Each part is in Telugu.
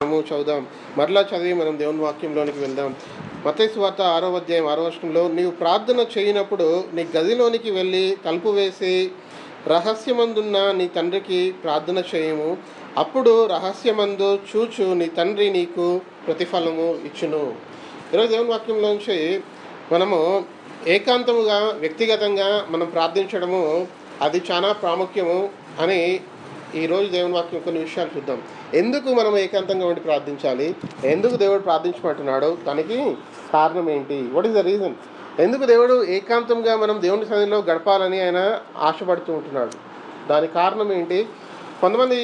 చదువుదాం. మరలా చదివి మనం దేవుని వాక్యంలోనికి వెళ్దాం. మత్తయి సువార్త 6వ అధ్యాయం 6వ వచనంలో, నీవు ప్రార్థన చేయనప్పుడు నీ గదిలోనికి వెళ్ళి తలుపు వేసి రహస్యమందున్న నీ తండ్రికి ప్రార్థన చేయము. అప్పుడు రహస్యమందు చూచు నీ తండ్రి నీకు ప్రతిఫలము ఇచ్చును. ఈరోజు దేవుని వాక్యంలోంచి మనము ఏకాంతముగా వ్యక్తిగతంగా మనం ప్రార్థించడము అది చాలా ప్రాముఖ్యము అని ఈరోజు దేవుని వాక్యం కొన్ని విషయాలు చూద్దాం. ఎందుకు మనం ఏకాంతంగా ఉండి ప్రార్థించాలి, ఎందుకు దేవుడు ప్రార్థించమంటున్నాడు, దానికి కారణం ఏంటి, వాట్ ఈస్ ద రీజన్, ఎందుకు దేవుడు ఏకాంతంగా మనం దేవుని సన్నిధిలో గడపాలని ఆయన ఆశపడుతూ ఉంటున్నాడు, దానికి కారణం ఏంటి. కొంతమంది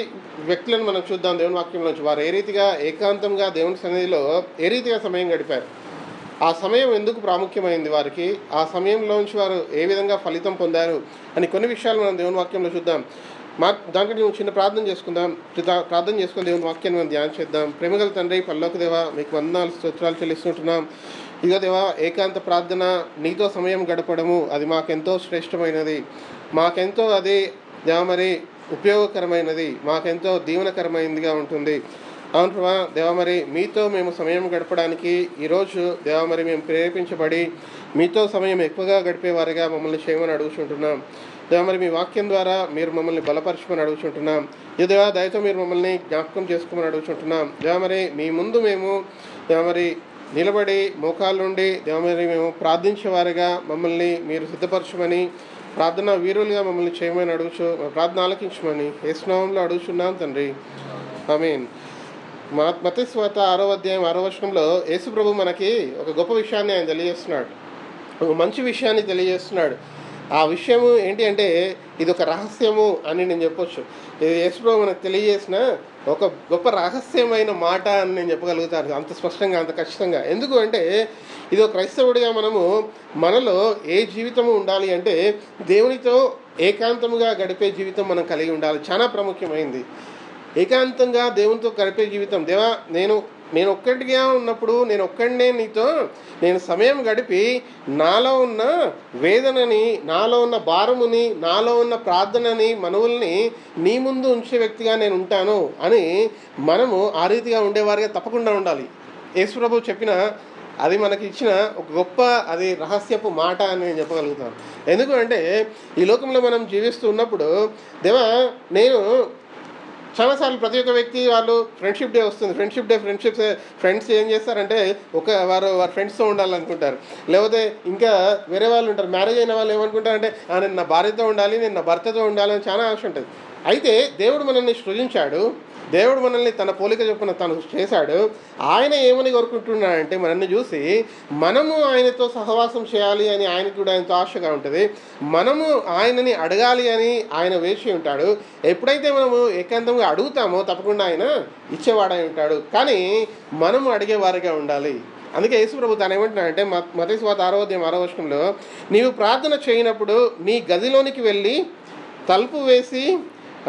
వ్యక్తులను మనం చూద్దాం దేవుని వాక్యంలోంచి. వారు ఏ రీతిగా ఏకాంతంగా దేవుని సన్నిధిలో ఏ రీతిగా సమయం గడిపారు, ఆ సమయం ఎందుకు ప్రాముఖ్యమైంది వారికి, ఆ సమయంలోంచి వారు ఏ విధంగా ఫలితం పొందారు అని కొన్ని విషయాలు మనం దేవుని వాక్యంలో చూద్దాం. దాంట్లో మేము చిన్న ప్రార్థన చేసుకుందాం. ప్రార్థన చేసుకుని దేవుని వాక్యాన్ని మనం ధ్యానం చేద్దాం. ప్రేమగల తండ్రి, పరలోక దేవా, మీకు వందనాలు స్తోత్రాలు చెల్లిస్తుంటున్నాం. ఇదిగో దేవా, ఏకాంత ప్రార్థన, నీతో సమయం గడపడము అది మాకెంతో శ్రేష్టమైనది, మాకెంతో అది దేవా మరి ఉపయోగకరమైనది, మాకెంతో దీవెనకరమైనదిగా ఉంటుంది. అవును ప్రభా దేవా, మరి మీతో మేము సమయం గడపడానికి ఈరోజు దేవా మరి మేము ప్రేరేపించబడి మీతో సమయం ఎక్కువగా గడిపేవారిగా మమ్మల్ని చేయమని అడుగుతుంటున్నాం. దేవా మరి మీ వాక్యం ద్వారా మీరు మమ్మల్ని బలపరచమని అడుగుతుంటున్నాం. ఈ దేవా దయతో మీరు మమ్మల్ని జ్ఞాపకం చేసుకోమని అడుగుతుంటున్నాం. దేవా మరి మీ ముందు మేము దేవా మరి నిలబడి మోకాళ్ళ నుండి దేవా మరి మేము ప్రార్థించేవారిగా మమ్మల్ని మీరు సిద్ధపరచమని, ప్రార్థన వీరులుగా మమ్మల్ని చేయమని అడుగుచు, ప్రార్థన ఆలకించమని యేసు నామములో అడుగుచున్నాం తండ్రి, ఆమేన్. మత్తయి సువార్త 6వ అధ్యాయం 6వ వచనంలో యేసు ప్రభు మనకి ఒక గొప్ప విషయాన్ని ఆయన తెలియజేస్తున్నాడు, ఒక మంచి విషయాన్ని తెలియజేస్తున్నాడు. ఆ విషయము ఏంటి అంటే ఇది ఒక రహస్యము అని నేను చెప్పొచ్చు. ఇది యేసు ప్రభు మనకు తెలియజేసిన ఒక గొప్ప రహస్యమైన మాట అని నేను చెప్పగలుగుతాను, అంత స్పష్టంగా, అంత ఖచ్చితంగా. ఎందుకు అంటే ఇది ఒక క్రైస్తవుడిగా మనలో ఏ జీవితము ఉండాలి అంటే దేవునితో ఏకాంతముగా గడిపే జీవితం మనం కలిగి ఉండాలి. చాలా ప్రాముఖ్యమైంది ఏకాంతంగా దేవునితో గడిపే జీవితం. దేవా నేను ఒక్కటిగా ఉన్నప్పుడు నేను ఒక్కడినే నీతో నేను సమయం గడిపి నాలో ఉన్న వేదనని, నాలో ఉన్న భారముని, నాలో ఉన్న ప్రార్థనని, మనవుల్ని నీ ముందు ఉంచే వ్యక్తిగా నేను ఉంటాను అని మనము ఆ రీతిగా ఉండేవారిగా తప్పకుండా ఉండాలి. యేసు ప్రభు చెప్పిన అది మనకి ఇచ్చిన ఒక గొప్ప అది రహస్యపు మాట అని నేను చెప్పగలుగుతాను. ఎందుకు అంటే ఈ లోకంలో మనం జీవిస్తూ ఉన్నప్పుడు దేవా నేను చాలాసార్లు ప్రతి ఒక్క వ్యక్తి వాళ్ళు ఫ్రెండ్షిప్ డే వస్తుంది, ఫ్రెండ్స్ ఏం చేస్తారంటే వారి ఫ్రెండ్స్తో ఉండాలనుకుంటారు. లేకపోతే ఇంకా వేరే వాళ్ళు ఉంటారు, మ్యారేజ్ అయిన వాళ్ళు ఏమనుకుంటారంటే నేను నా భార్యతో ఉండాలి, నేను నా భర్తతో ఉండాలని చాలా ఆశ ఉంటుంది. అయితే దేవుడు మనల్ని సృజించాడు, దేవుడు మనల్ని తన పోలిక చొప్పున తను చేశాడు. ఆయన ఏమని కోరుకుంటున్నాడంటే మనల్ని చూసి మనము ఆయనతో సహవాసం చేయాలి అని ఆయనకు కూడా ఎంతో ఆశగా ఉంటుంది. మనము ఆయనని అడగాలి అని ఆయన వేచి ఉంటాడు. ఎప్పుడైతే మనము ఏకాంతంగా అడుగుతామో తప్పకుండా ఆయన ఇచ్చేవాడై ఉంటాడు. కానీ మనము అడిగేవారిగా ఉండాలి. అందుకే యేసు ప్రభు తాను ఏమంటున్నాడంటే మత్తయి సువార్త 6వ అధ్యాయం 6వ వచనంలో, నీవు ప్రార్థన చేయనప్పుడు నీ గదిలోనికి వెళ్ళి తలుపు వేసి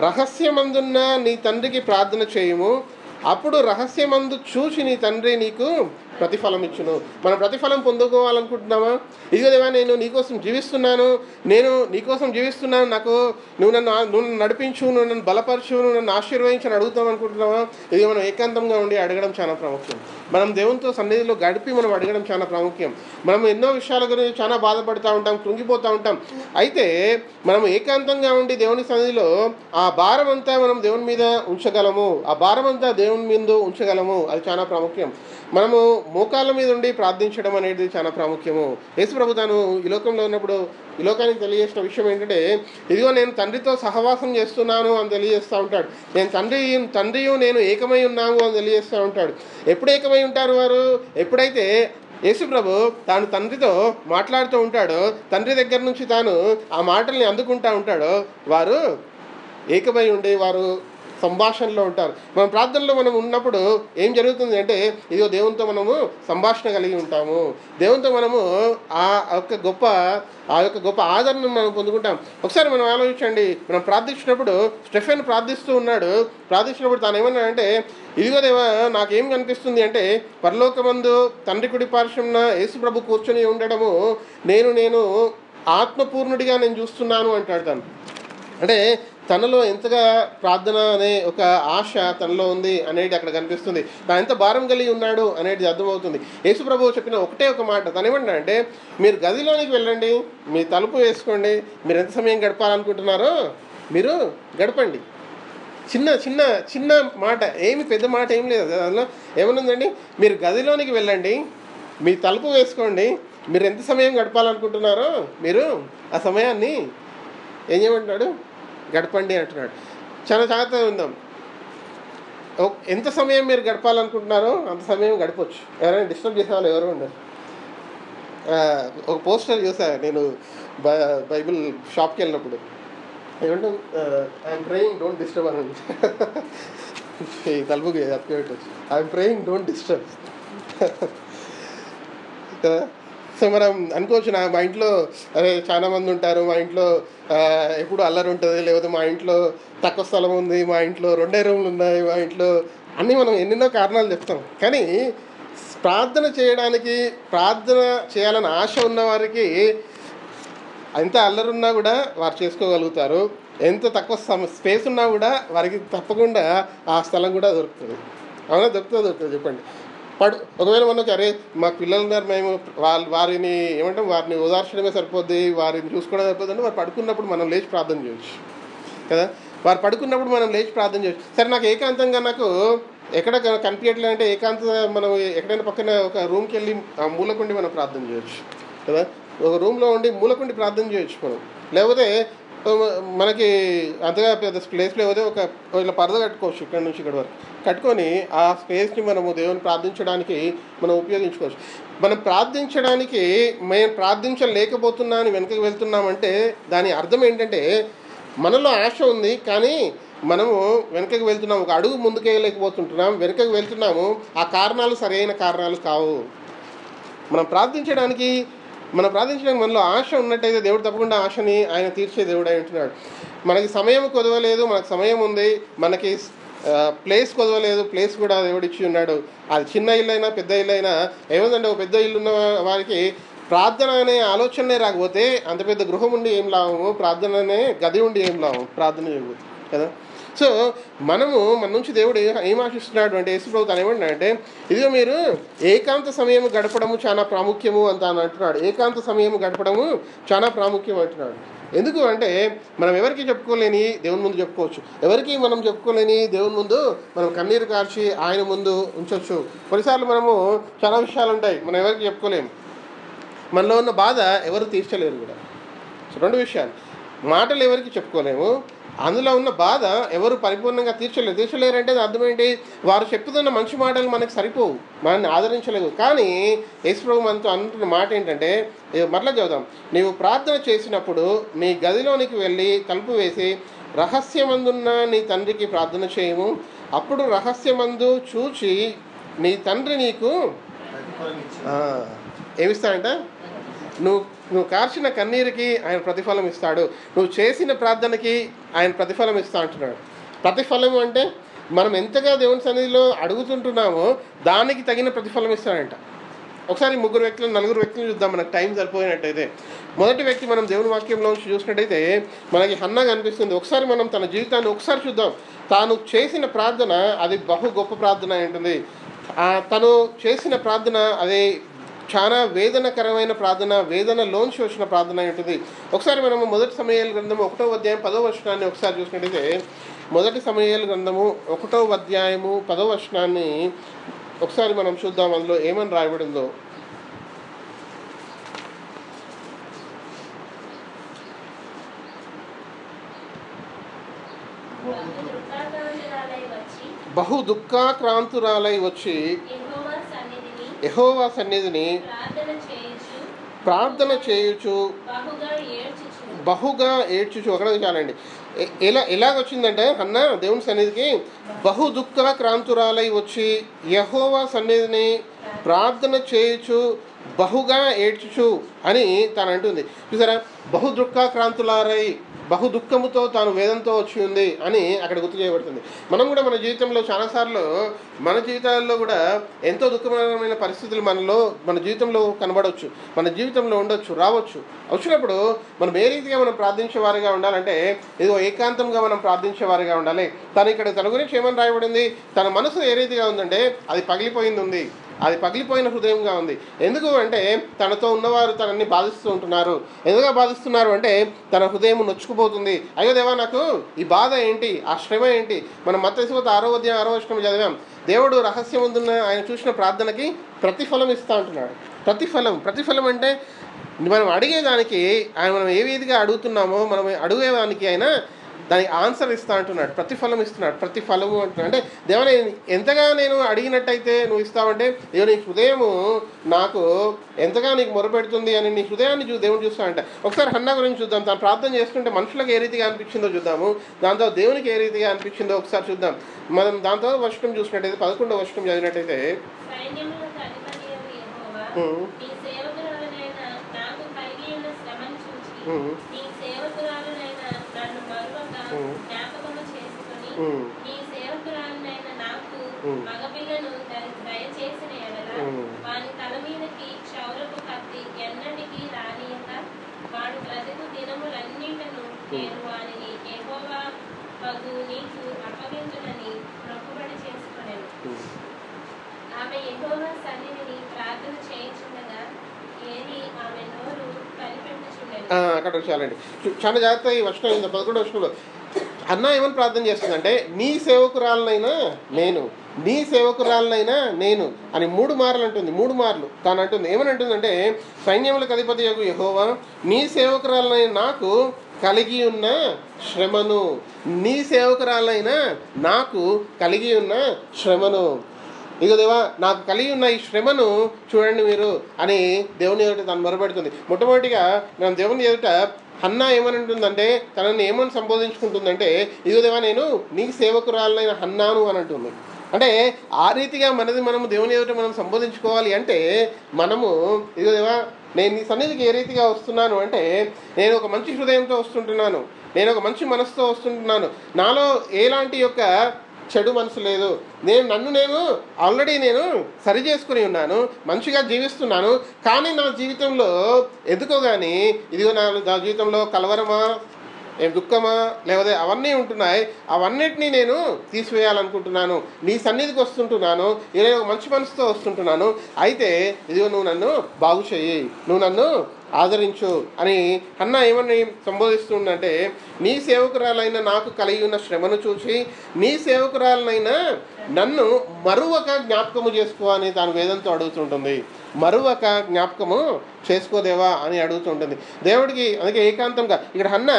రహస్యమందున్న నీ తండ్రికి ప్రార్థన చేయము. అప్పుడు రహస్యమందు చూసి నీ తండ్రి నీకు ప్రతిఫలం ఇచ్చును. మనం ప్రతిఫలం పొందుకోవాలనుకుంటున్నామా? ఇదిగో దేవా నేను నీకోసం జీవిస్తున్నాను, నాకు నువ్వు నన్ను నడిపించు, నువ్వు నన్ను బలపరచు, నువ్వు నన్ను ఆశీర్వదించని అడుగుతాం అనుకుంటున్నావా? ఇది మనం ఏకాంతంగా ఉండి అడగడం చాలా ప్రాముఖ్యం. మనం దేవునితో సన్నిధిలో గడిపి మనం అడగడం చాలా ప్రాముఖ్యం. మనం ఎన్నో విషయాల గురించి చాలా బాధపడుతూ ఉంటాం, కృంగిపోతూ ఉంటాం. అయితే మనం ఏకాంతంగా ఉండి దేవుని సన్నిధిలో ఆ భారం అంతా మనం దేవుని మీద ఉంచగలము, అది చాలా ప్రాముఖ్యం. మనము మోకాళ్ళ మీద ఉండి ప్రార్థించడం అనేది చాలా ప్రాముఖ్యము. యేసు ప్రభు తాను ఈ లోకంలో ఉన్నప్పుడు ఈ లోకానికి తెలియజేసిన విషయం ఏంటంటే ఇదిగో నేను తండ్రితో సహవాసం చేస్తున్నాను అని తెలియజేస్తూ ఉంటాడు. తండ్రియు నేను ఏకమై ఉన్నాము అని తెలియజేస్తూ ఉంటాడు. ఎప్పుడు ఏకమై ఉంటారు వారు? ఎప్పుడైతే యేసు ప్రభు తాను తండ్రితో మాట్లాడుతూ ఉంటాడో, తండ్రి దగ్గర నుంచి తాను ఆ మాటల్ని అందుకుంటూ ఉంటాడో, వారు ఏకమై ఉండి వారు సంభాషణలో ఉంటారు. మన ప్రార్థనలో మనం ఉన్నప్పుడు ఏం జరుగుతుంది అంటే ఇదిగో దేవునితో మనము సంభాషణ కలిగి ఉంటాము. దేవునితో మనము ఆ యొక్క గొప్ప ఆదరణను మనం పొందుకుంటాం. ఒకసారి మనం ఆలోచించండి, మనం ప్రార్థించినప్పుడు స్టెఫెన్ ప్రార్థించినప్పుడు తాను ఏమన్నాడంటే ఇదిగో దేవా నాకేం కనిపిస్తుంది అంటే పరలోకమందు తండ్రి కుడి పార్శ్వమున యేసు ప్రభు కూర్చొని ఉండడము నేను ఆత్మపూర్ణుడిగా నేను చూస్తున్నాను అంటాడు. తాను అంటే తనలో ఎంతగా ప్రార్థన అనే ఒక ఆశ తనలో ఉంది అనేది అక్కడ కనిపిస్తుంది. తను ఎంత భారం కలిగి ఉన్నాడు అనేది అర్థమవుతుంది. యేసు ప్రభువు చెప్పిన ఒకటే ఒక మాట, తను ఏమంటున్నా అంటే, మీరు గదిలోనికి వెళ్ళండి, మీ తలుపు వేసుకోండి, మీరు ఎంత సమయం గడపాలనుకుంటున్నారో మీరు గడపండి. చిన్న చిన్న చిన్న మాట, ఏమి పెద్ద మాట ఏం లేదు అందులో. ఏమనుందండి, మీరు గదిలోనికి వెళ్ళండి, మీ తలుపు వేసుకోండి, మీరు ఎంత సమయం గడపాలనుకుంటున్నారో మీరు ఆ సమయాన్ని ఏం చేయమంటున్నాడు, గడపండి అంటున్నాడు. చాలా జాగ్రత్తగా ఉందాం. ఎంత సమయం మీరు గడపాలనుకుంటున్నారో అంత సమయం గడపచ్చు. ఎవరైనా డిస్టర్బ్ చేసే వాళ్ళు ఎవరు ఉండరు. ఒక పోస్టర్ చూసా నేను బైబిల్ షాప్కి వెళ్ళినప్పుడు, ఏమంటే ఐఎమ్ ప్రేయింగ్ డోంట్ డిస్టర్బ్ అని తలుపుకి అతిపెట్టచ్చు. ఐఎమ్ ప్రేయింగ్ డోంట్ డిస్టర్బ్ కదా. సో మనం అనుకోవచ్చు, మా ఇంట్లో అదే చాలా మంది ఉంటారు, మా ఇంట్లో ఎప్పుడు అల్లరి ఉంటుంది, లేకపోతే మా ఇంట్లో తక్కువ స్థలం ఉంది, మా ఇంట్లో 2 రూమ్లు ఉన్నాయి, మా ఇంట్లో అన్నీ మనం ఎన్నెన్నో కారణాలు చెప్తాం. కానీ ప్రార్థన చేయాలని ఆశ ఉన్న వారికి ఎంత అల్లరి ఉన్నా కూడా వారు చేసుకోగలుగుతారు. ఎంత తక్కువ స్పేస్ ఉన్నా కూడా వారికి తప్పకుండా ఆ స్థలం కూడా దొరుకుతుంది. అవునా, దొరుకుతుంది చెప్పండి. ఒకవేళ మనకి అరే మా పిల్లలు ఉన్నారు, మేము వారిని ఏమంటాం, వారిని ఓదార్చడమే సరిపోద్ది, వారిని చూసుకోవడం సరిపోద్ది అంటే వారు పడుకున్నప్పుడు మనం లేచి ప్రార్థన చేయొచ్చు కదా. వారు పడుకున్నప్పుడు మనం లేచి ప్రార్థన చేయొచ్చు. సరే, నాకు ఏకాంతంగా నాకు ఎక్కడ కనిపించట్లేదు అంటే మనం ఎక్కడైనా పక్కన ఒక రూమ్కి వెళ్ళి ఆ మూలకుండి మనం ప్రార్థన చేయొచ్చు కదా. ఒక రూమ్లో ఉండి మూలకుండి ప్రార్థన చేయొచ్చు మనం. లేకపోతే మనకి అంతగా పెద్ద ప్లేస్ లేకపోతే ఇలా పరద కట్టుకోవచ్చు, ఇక్కడ నుంచి ఇక్కడ వరకు కట్టుకొని ఆ స్పేస్ని మనము దేవుని ప్రార్థించడానికి మనం ఉపయోగించుకోవచ్చు. మనం ప్రార్థించడానికి మేము ప్రార్థించలేకపోతున్నా అని వెనకకి వెళ్తున్నామంటే దాని అర్థం ఏంటంటే మనలో ఆశ ఉంది, కానీ మనము వెనకకి వెళ్తున్నాము, ఒక అడుగు ముందుకు వేయలేకపోతుంటున్నాం, వెనకకి వెళ్తున్నాము. ఆ కారణాలు సరైన కారణాలు కావు. మనం ప్రార్థించడానికి మనలో ఆశ ఉన్నట్టయితే దేవుడు తప్పకుండా ఆశని ఆయన తీర్చే దేవుడు అయి ఉంటున్నాడు. మనకి సమయం కుదవలేదు, మనకు సమయం ఉంది, మనకి ప్లేస్ కుదవలేదు, ప్లేస్ కూడా దేవుడు ఇచ్చి ఉన్నాడు. అది చిన్న ఇల్లు అయినా పెద్ద ఇల్లు అయినా ఏముందంటే, ఒక పెద్ద ఇల్లు ఉన్న వారికి ప్రార్థన అనే ఆలోచనే రాకపోతే అంత పెద్ద గృహం ఉండి ఏం లాభము, ప్రార్థన అనే గది ఉండి ఏం లాభం, ప్రార్థన చేయకపోతే కదా. సో మనము మన నుంచి దేవుడు ఏం ఆశిస్తున్నాడు అంటే, యేసు ప్రభువు తను ఏమంటున్నాడు అంటే, ఇదిగో మీరు ఏకాంత సమయం గడపడము చాలా ప్రాముఖ్యము అని అంటున్నాడు. ఏకాంత సమయం గడపడము చాలా ప్రాముఖ్యం అంటున్నాడు. ఎందుకు అంటే, మనం ఎవరికి చెప్పుకోలేని దేవుని ముందు చెప్పుకోవచ్చు, ఎవరికి మనం చెప్పుకోలేని దేవుని ముందు మనం కన్నీరు కార్చి ఆయన ముందు ఉంచవచ్చు. కొన్నిసార్లు మనము చాలా విషయాలు ఉంటాయి మనం ఎవరికి చెప్పుకోలేము, మనలో ఉన్న బాధ ఎవరు తీర్చలేరు కూడా. 2 విషయాలు, మాటలు ఎవరికి చెప్పుకోలేము, అందులో ఉన్న బాధ ఎవరు పరిపూర్ణంగా తీర్చలేరంటే అర్థం ఏంటి, వారు చెప్పుతున్న మంచి మాటలు మనకు సరిపోవు, మనల్ని ఆదరించలేవు. కానీ యేసు ప్రభువు మనతో అంటున్న మాట ఏంటంటే, మరలా చదువుదాం, నీవు ప్రార్థన చేసినప్పుడు నీ గదిలోనికి వెళ్ళి తలుపు వేసి రహస్యమందున్న నీ తండ్రికి ప్రార్థన చేయము, అప్పుడు రహస్యమందు చూచి నీ తండ్రి నీకు ఏమిస్తాడంట, నువ్వు కార్చిన కన్నీరుకి ఆయన ప్రతిఫలం ఇస్తాడు, నువ్వు చేసిన ప్రార్థనకి ఆయన ప్రతిఫలం ఇస్తా అంటున్నాడు. ప్రతిఫలం అంటే మనం ఎంతగా దేవుని సన్నిధిలో అడుగుతుంటున్నామో దానికి తగిన ప్రతిఫలం ఇస్తాడంట. ఒకసారి 3 వ్యక్తులు 4 వ్యక్తులు చూద్దాం, మనకు టైం సరిపోయినట్టయితే. మొదటి వ్యక్తి మనం దేవుని వాక్యంలో నుంచి చూసినట్టయితే మనకి హన్నా కనిపిస్తుంది. ఒకసారి మనం తన జీవితాన్ని ఒకసారి చూద్దాం. తాను చేసిన ప్రార్థన అది బహు గొప్ప ప్రార్థన ఉంటుంది. తను చేసిన ప్రార్థన అది చాలా వేదనకరమైన ప్రార్థన, వేదనలోంచి వచ్చిన ప్రార్థన ఉంటుంది. ఒకసారి మనము 1 సమూయేలు గ్రంథము 1వ అధ్యాయం 10వ వచనాన్ని ఒకసారి చూసినట్టయితే, 1 సమూయేలు గ్రంథము 1వ అధ్యాయము 10వ వచనాన్ని ఒకసారి మనం చూద్దాం, అందులో ఏమని రాయబడిందో. బహు దుఃఖాక్రాంతురాలై వచ్చి యెహోవా సన్నిధిని ప్రార్థన చేయుచు బహుగా ఏడ్చుచు. అక్కడ చాలండి, ఎలాగొచ్చిందంటే హన్నా దేవుని సన్నిధికి బహు దుఃఖాక్రాంతురాలై వచ్చి యెహోవా సన్నిధిని ప్రార్థన చేయుచు బహుగా ఏడ్చుచు అని తను అంటుంది. చూసారా, బహు దుఃఖాక్రాంతులారై బహు దుఃఖముతో తాను వేదంతో వచ్చి ఉంది అని అక్కడ గుర్తు చేయబడుతుంది. మనం కూడా మన జీవితంలో చాలాసార్లు మన జీవితాల్లో కూడా ఎంతో దుఃఖకరమైన పరిస్థితులు మన జీవితంలో కనబడవచ్చు, మన జీవితంలో ఉండొచ్చు, రావచ్చు. వచ్చినప్పుడు మనం ఏ రీతిగా మనం ప్రార్థించే వారిగా ఉండాలంటే ఏదో ఏకాంతంగా మనం ప్రార్థించే వారిగా ఉండాలి. తన గురించి ఏమని రాయబడింది, తన మనసు ఏ రీతిగా ఉందంటే అది పగిలిపోయింది ఉంది, అది పగిలిపోయిన హృదయంగా ఉంది. ఎందుకు అంటే తనతో ఉన్నవారు తనని బాధిస్తూ ఉంటున్నారు. ఎందుకు బాధిస్తున్నారు అంటే తన హృదయం నొచ్చుకుపోతుంది. అయ్యో దేవా, నాకు ఈ బాధ ఏంటి, ఆ శ్రమ ఏంటి. మనం మత్తయి సువార్త 6వ అధ్యాయం 6వ వచనం చదివాం. దేవుడు రహస్యమందున్న ఆయన చూసిన ప్రార్థనకి ప్రతిఫలం ఇస్తా అంటున్నాడు. ప్రతిఫలం అంటే మనం అడిగేదానికి మనం ఏ విధిగా అడుగుతున్నామో మనం అడిగేదానికి ఆయన దానికి ఆన్సర్ ఇస్తా అంటున్నాడు, ప్రతిఫలం ఇస్తున్నాడు. ప్రతిఫలము అంటున్నాడు అంటే దేవా, ఎంతగా నేను అడిగినట్టయితే నువ్వు ఇస్తావంటే నీ హృదయము నాకు ఎంతగా నీకు మొరపెడుతుంది అని నీ హృదయాన్ని దేవుడు చూస్తాడంట. ఒకసారి హన్నా గురించి చూద్దాం. తను ప్రార్థన చేస్తుంటే మనుషులకు ఏ రీతిగా అనిపించిందో చూద్దాము, దాంతో దేవునికి ఏ రీతిగా అనిపించిందో ఒకసారి చూద్దాం. మనం దాంతో వచనం చూసినట్టయితే 11వ వచనం చదివినట్టయితే మగపిల్లను దయచేసిన ఎడల వాని తల మీదకి క్షౌరపు కత్తి ఎన్నటికీ రానియక వాడు బ్రతుకు దినములన్నిటను నేను వానిని యెహోవా వగు నీకు అప్పగించునని మొక్కుబడి చేసుకొనెను. ఆమె యెహోవా సన్నిధిని ప్రార్థన చేయించుండగా ఏలీ ఆమె నోరు కనిపెట్టుచుండెను. అక్కడ చాలండి, చాలా జాగ్రత్త. ఈ వర్షం 11వ వచనంలో అన్న ఏమని ప్రార్థన చేస్తుందంటే నీ సేవకురాలనైనా నేను అని 3 మార్లు అంటుంది. 3 మార్లు తాను అంటుంది. ఏమని అంటుందంటే సైన్యములకు అధిపతియగు యెహోవా నీ సేవకురాలనైనా నాకు కలిగి ఉన్న శ్రమను, నీ సేవకురాలైనా నాకు కలిగి ఉన్న శ్రమను, ఇగో దేవా నాకు కలిగి ఉన్న ఈ శ్రమను చూడండి మీరు అని దేవుని ఎదుట తను మొరపెడుతుంది. మొట్టమొదటిగా మనం దేవుని ఎదుట హన్నా ఏమని ఉంటుందంటే తనని ఏమని సంబోధించుకుంటుందంటే ఇదిగో దేవా నేను నీ సేవకురాలైన హన్నాను అని అంటుంది. అంటే ఆ రీతిగా మనము దేవుని ఎదుట మనం సంబోధించుకోవాలి అంటే మనము ఇదిగో దేవా నేను నీ సన్నిధికి ఏ రీతిగా వస్తున్నాను అంటే నేను ఒక మంచి హృదయంతో వస్తుంటున్నాను, నేను ఒక మంచి మనసుతో వస్తుంటున్నాను, నాలో ఎలాంటి యొక్క చెడు మనసు లేదు, నన్ను ఆల్రెడీ సరి చేసుకుని ఉన్నాను, మంచిగా జీవిస్తున్నాను. కానీ నా జీవితంలో ఎందుకో కానీ ఇదిగో నా జీవితంలో కలవరమా, దుఃఖమా, లేకపోతే అవన్నీ ఉంటున్నాయి, అవన్నిటినీ నేను తీసివేయాలనుకుంటున్నాను, నీ సన్నిధికి వస్తుంటున్నాను, ఇలా మంచి మనసుతో వస్తుంటున్నాను. అయితే ఇదిగో నువ్వు నన్ను బాగు చెయ్యి, నువ్వు నన్ను ఆదరించు అని హన్నా ఏమని సంబోధిస్తుందంటే నీ సేవకురాలైన నాకు కలిగి ఉన్న శ్రమను చూసి నీ సేవకురాలనైనా నన్ను మరువక జ్ఞాపకము చేసుకో అని తాను వేదంతో అడుగుతుంటుంది. మరువక జ్ఞాపకము చేసుకోదేవా అని అడుగుతుంటుంది దేవుడికి. అందుకే ఏకాంతంగా ఇక్కడ హన్నా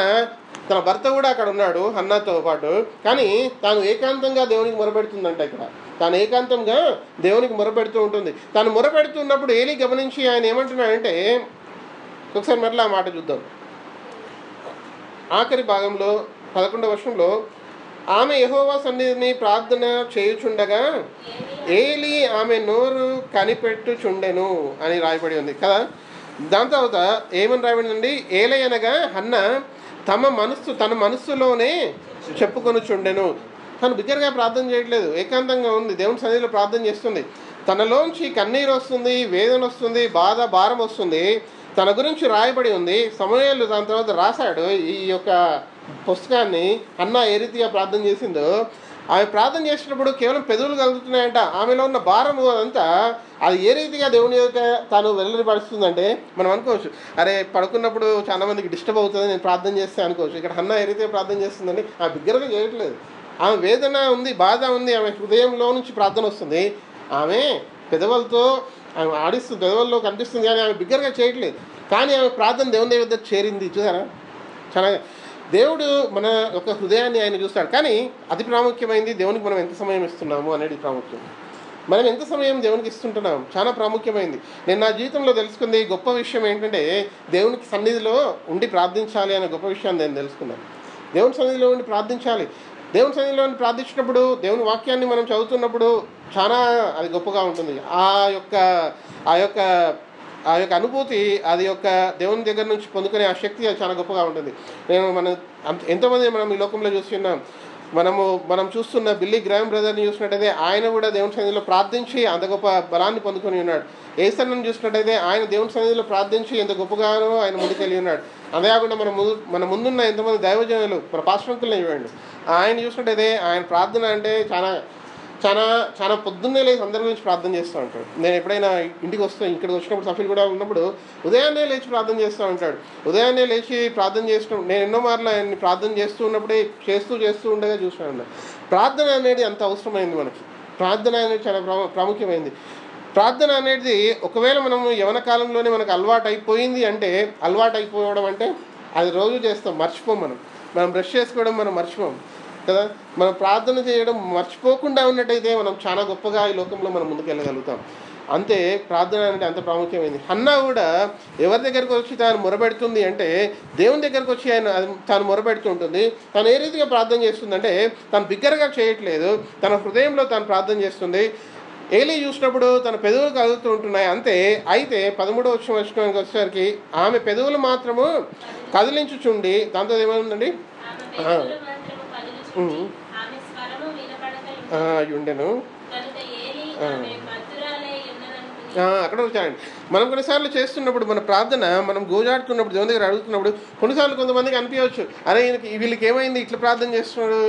తన భర్త కూడా అక్కడ ఉన్నాడు హన్నాతో పాటు, కానీ తాను ఏకాంతంగా దేవునికి మొరపెడుతుందంట. ఇక్కడ తాను ఏకాంతంగా దేవునికి మొరపెడుతూ ఉంటుంది. తాను మొరపెడుతున్నప్పుడు ఏలీ గమనించి ఆయన ఏమంటున్నాడంటే ఒకసారి మరలా ఆ మాట చూద్దాం. ఆఖరి భాగంలో 11వ వచనంలో ఆమె యెహోవా సన్నిధిని ప్రార్థన చేయుచుండగా ఏలీ ఆమె నోరు కనిపెట్టుచుండెను అని రాయబడి ఉంది కదా. దాని తర్వాత ఏమని రాయబడిందండి, ఏలీ అనగా హన్నా తన మనస్సులోనే చెప్పుకొనుచుండెను. తను బిగ్గరగా ప్రార్థన చేయట్లేదు, ఏకాంతంగా ఉంది, దేవుని సన్నిధిలో ప్రార్థన చేస్తుంది. తనలోంచి కన్నీరు వస్తుంది, వేదన వస్తుంది, బాధ భారం వస్తుంది. తన గురించి రాయబడి ఉంది. సమూయేలు దాని తర్వాత రాశాడు ఈ యొక్క పుస్తకాన్ని. హన్నా ఏ రీతిగా ప్రార్థన చేసిందో, ఆమె ప్రార్థన చేసినప్పుడు కేవలం పెదవులు కలుగుతున్నాయంట. ఆమెలో ఉన్న భారము అదంతా అది ఏ రీతిగా దేవుని యొక్క తాను వెల్లడిపరుస్తుందంటే మనం అనుకోవచ్చు, అరే పడుకున్నప్పుడు చాలా మందికి డిస్టర్బ్ అవుతుంది నేను ప్రార్థన చేస్తే అనుకోవచ్చు. ఇక్కడ హన్నా ఏ రీతిగా ప్రార్థన చేస్తుందండి, ఆమె బిగ్గరగా చేయట్లేదు. ఆమె వేదన ఉంది, బాధ ఉంది, ఆమె హృదయంలో నుంచి ప్రార్థన వస్తుంది. ఆమె పెదవులతో ఆమె ఆడిస్తుంది, పెదవుల్లో కనిపిస్తుంది, కానీ ఆమె బిగ్గరగా చేయట్లేదు. కానీ ఆమె ప్రార్థన దేవుని వద్ద చేరింది. చూసారా, చాలా దేవుడు మన యొక్క హృదయాన్ని ఆయన చూస్తాడు. కానీ అతి ప్రాముఖ్యమైనది దేవునికి మనం ఎంత సమయం ఇస్తున్నాము అనేది ప్రాముఖ్యం. మనం ఎంత సమయం దేవునికి ఇస్తుంటున్నాం చాలా ప్రాముఖ్యమైనది. నేను నా జీవితంలో తెలుసుకుంది గొప్ప విషయం ఏంటంటే దేవునికి సన్నిధిలో ఉండి ప్రార్థించాలి అనే గొప్ప విషయాన్ని నేను తెలుసుకున్నాను. దేవుని సన్నిధిలో ఉండి ప్రార్థించాలి. దేవుని సన్నిధిలో ప్రార్థించినప్పుడు దేవుని వాక్యాన్ని మనం చదువుతున్నప్పుడు చాలా అది గొప్పగా ఉంటుంది. ఆ యొక్క అనుభూతి, అది యొక్క దేవుని దగ్గర నుంచి పొందుకునే ఆ శక్తి అది చాలా గొప్పగా ఉంటుంది. నేను ఎంతోమంది మనం ఈ లోకంలో చూస్తున్నాం. మనం చూస్తున్న బిల్లీ గ్రామ్ బ్రదర్ని చూసినట్టయితే ఆయన కూడా దేవుని సన్నిధిలో ప్రార్థించి అంత గొప్ప బలాన్ని పొందుకొని ఉన్నాడు. ఏసన్నను చూసినట్టయితే ఆయన దేవుని సన్నిధిలో ప్రార్థించి ఎంత గొప్పగానో ఆయన ముందుకెళ్ళి ఉన్నాడు. అంతేకాకుండా మన ముందున్న ఎంతమంది దైవజనులు, మన పాస్టర్లను చూడండి, ఆయన చూసినట్టయితే ఆయన ప్రార్థన అంటే చాలా చాలా చాలా పొద్దున్నే లేచి అందరి గురించి ప్రార్థన చేస్తూ ఉంటాడు. నేను ఎప్పుడైనా ఇక్కడికి వచ్చినప్పుడు సఫీల్ కూడా ఉన్నప్పుడు ఉదయాన్నే లేచి ప్రార్థన చేస్తూ ఉంటాడు. ఉదయాన్నే లేచి ప్రార్థన చేసినప్పుడు నేను ఎన్నో మార్లు ఆయన్ని ప్రార్థన చేస్తూ ఉన్నప్పుడే చేస్తూ ఉండగా చూసాను. ప్రార్థన అనేది అంత అవసరమైంది మనకి. ప్రార్థన అనేది చాలా ప్రాముఖ్యమైంది. ప్రార్థన అనేది ఒకవేళ మనము యవన కాలంలోనే మనకు అలవాటు అయిపోవడం అంటే అది రోజు చేస్తాం, మర్చిపోం. మనం బ్రష్ చేసుకోవడం మనం మర్చిపోం కదా. మనం ప్రార్థన చేయడం మర్చిపోకుండా ఉన్నట్టయితే మనం చాలా గొప్పగా ఈ లోకంలో మనం ముందుకెళ్ళగలుగుతాం. అంతే ప్రార్థన అనేది అంత ప్రాముఖ్యమైంది. హన్నా కూడా ఎవరి దగ్గరకు వచ్చి తాను మొరబెడుతుంది అంటే దేవుని దగ్గరకు వచ్చి తాను మొరబెడుతూ ఉంటుంది. తాను ఏ రీతిగా ప్రార్థన చేస్తుందంటే తాను బిగ్గరగా చేయట్లేదు, తన హృదయంలో తాను ప్రార్థన చేస్తుంది. ఏలీ చూసినప్పుడు తన పెదవులు కదులుతూ ఉంటున్నాయి అంతే. అయితే 13వ వచనానికి వచ్చేసరికి ఆమె పెదవులు మాత్రము కదిలించుచుండి, దాంతో ఏమైందండి ఉండెను. అక్కడ వచ్చానండి. మనం కొన్నిసార్లు చేస్తున్నప్పుడు మన ప్రార్థన మనం గోజాడుతున్నప్పుడు దేవుని దగ్గర అడుగుతున్నప్పుడు కొన్నిసార్లు కొంతమందికి అనిపించవచ్చు, అరే వీళ్ళకి ఏమైంది ఇట్లా ప్రార్థన చేస్తున్నాడు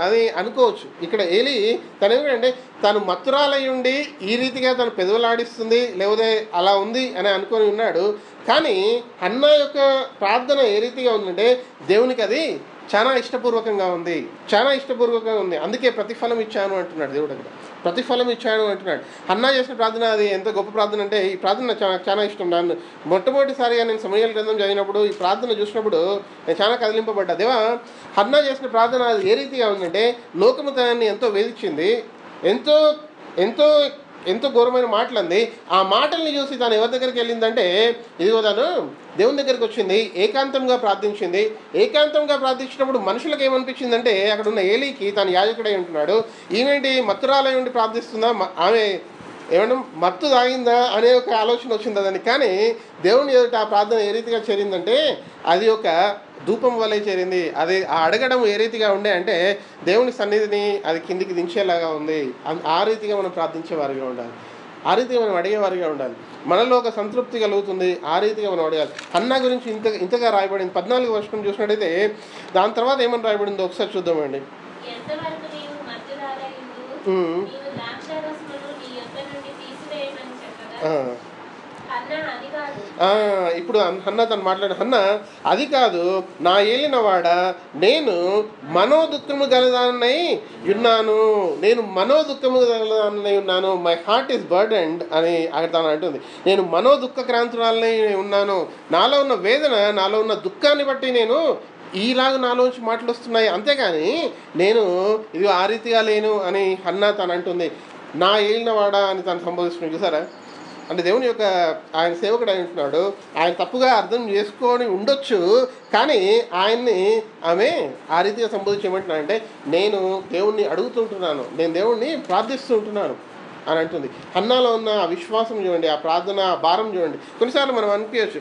అని అనుకోవచ్చు. ఇక్కడ ఏలి తనేమిటంటే తాను మత్తురాలై ఉండి ఈ రీతిగా తను పెదవులాడిస్తుంది లేకపోతే అలా ఉంది అని అనుకొని ఉన్నాడు. కానీ హన్నా యొక్క ప్రార్థన ఏ రీతిగా ఉందంటే దేవునికి అది చాలా ఇష్టపూర్వకంగా ఉంది. అందుకే ప్రతిఫలం ఇచ్చాను అంటున్నాడు దేవుడు. అక్కడ ప్రతిఫలం ఇచ్చాను అంటున్నాడు. హన్నా చేసిన ప్రార్థన అది ఎంత గొప్ప ప్రార్థన అంటే ఈ ప్రార్థన నాకు చాలా ఇష్టం. నన్ను మొట్టమొదటిసారిగా నేను సమూయేలు గ్రంథం చదివినప్పుడు ఈ ప్రార్థన చూసినప్పుడు నేను చాలా కదిలింపబడ్డా. దేవా, హన్నా చేసిన ప్రార్థన అది ఏ రీతిగా ఉందంటే లోకము తనని ఎంతో వేధించింది, ఎంతో ఎంతో ఎంతో ఘోరమైన మాటలు అంది. ఆ మాటల్ని చూసి తాను ఎవరి దగ్గరికి వెళ్ళిందంటే ఇదిగో తాను దేవుని దగ్గరికి వచ్చింది, ఏకాంతంగా ప్రార్థించింది. ఏకాంతంగా ప్రార్థించినప్పుడు మనుషులకు ఏమనిపించిందంటే అక్కడ ఉన్న ఏలీకి తాను యాజకుడై ఉంటున్నాడు, ఈమెంటి మత్తురాలై ఉండి ప్రార్థిస్తుందా, ఆమె ఏమన్నా మత్తు తాగిందా అనే ఒక ఆలోచన వచ్చింది దానికి. కానీ దేవుని ఎదుట ఆ ప్రార్థన ఏ రీతిగా చేరిందంటే అది ఒక ధూపం వలె చేరింది. అది ఆ అడగడం ఏ రీతిగా ఉండే అంటే దేవుని సన్నిధిని అది కిందికి దించేలాగా ఉంది. ఆ రీతిగా మనం ప్రార్థించేవారిగా ఉండాలి, ఆ రీతిగా మనం అడిగేవారిగా ఉండాలి. మనలో ఒక సంతృప్తి కలుగుతుంది, ఆ రీతిగా మనం అడగాలి. హన్నా గురించి ఇంతగా రాయబడింది. 14వ వచనం చూసినట్టయితే దాని తర్వాత ఏమని రాయబడిందో ఒకసారి చూద్దామండి. ఇప్పుడు హన్నా తను మాట్లాడు, హన్నా అది కాదు నా ఏలినవాడా, నేను మనోదుఃఖము గలదానై ఉన్నాను, మై హార్ట్ ఈస్ బర్డెన్డ్ అని అక్కడ తను అంటుంది. నేను మనోదుఃఖక్రాంతురాలనై ఉన్నాను, నాలో ఉన్న వేదన, నాలో ఉన్న దుఃఖాన్ని బట్టి నేను ఈలాగా నాలోంచి మాటలు వస్తున్నాయి, అంతేగాని నేను ఇది ఆ రీతిగా లేను అని హన్నా తను అంటుంది. నా ఏలినవాడా అని తను సంబోధిస్తున్నాడు. చూసారా, అంటే దేవుని యొక్క ఆయన సేవకుడు అంటున్నాడు. ఆయన తప్పుగా అర్థం చేసుకొని ఉండొచ్చు, కానీ ఆయన్ని ఆమె ఆ రీతిగా సంబోధించమంటున్నాడంటే నేను దేవుణ్ణి అడుగుతుంటున్నాను, నేను దేవుణ్ణి ప్రార్థిస్తుంటున్నాను అని అంటుంది. హన్నాలో ఉన్న ఆ విశ్వాసం చూడండి, ఆ ప్రార్థన, ఆ భారం చూడండి. కొన్నిసార్లు మనం అనిపించవచ్చు,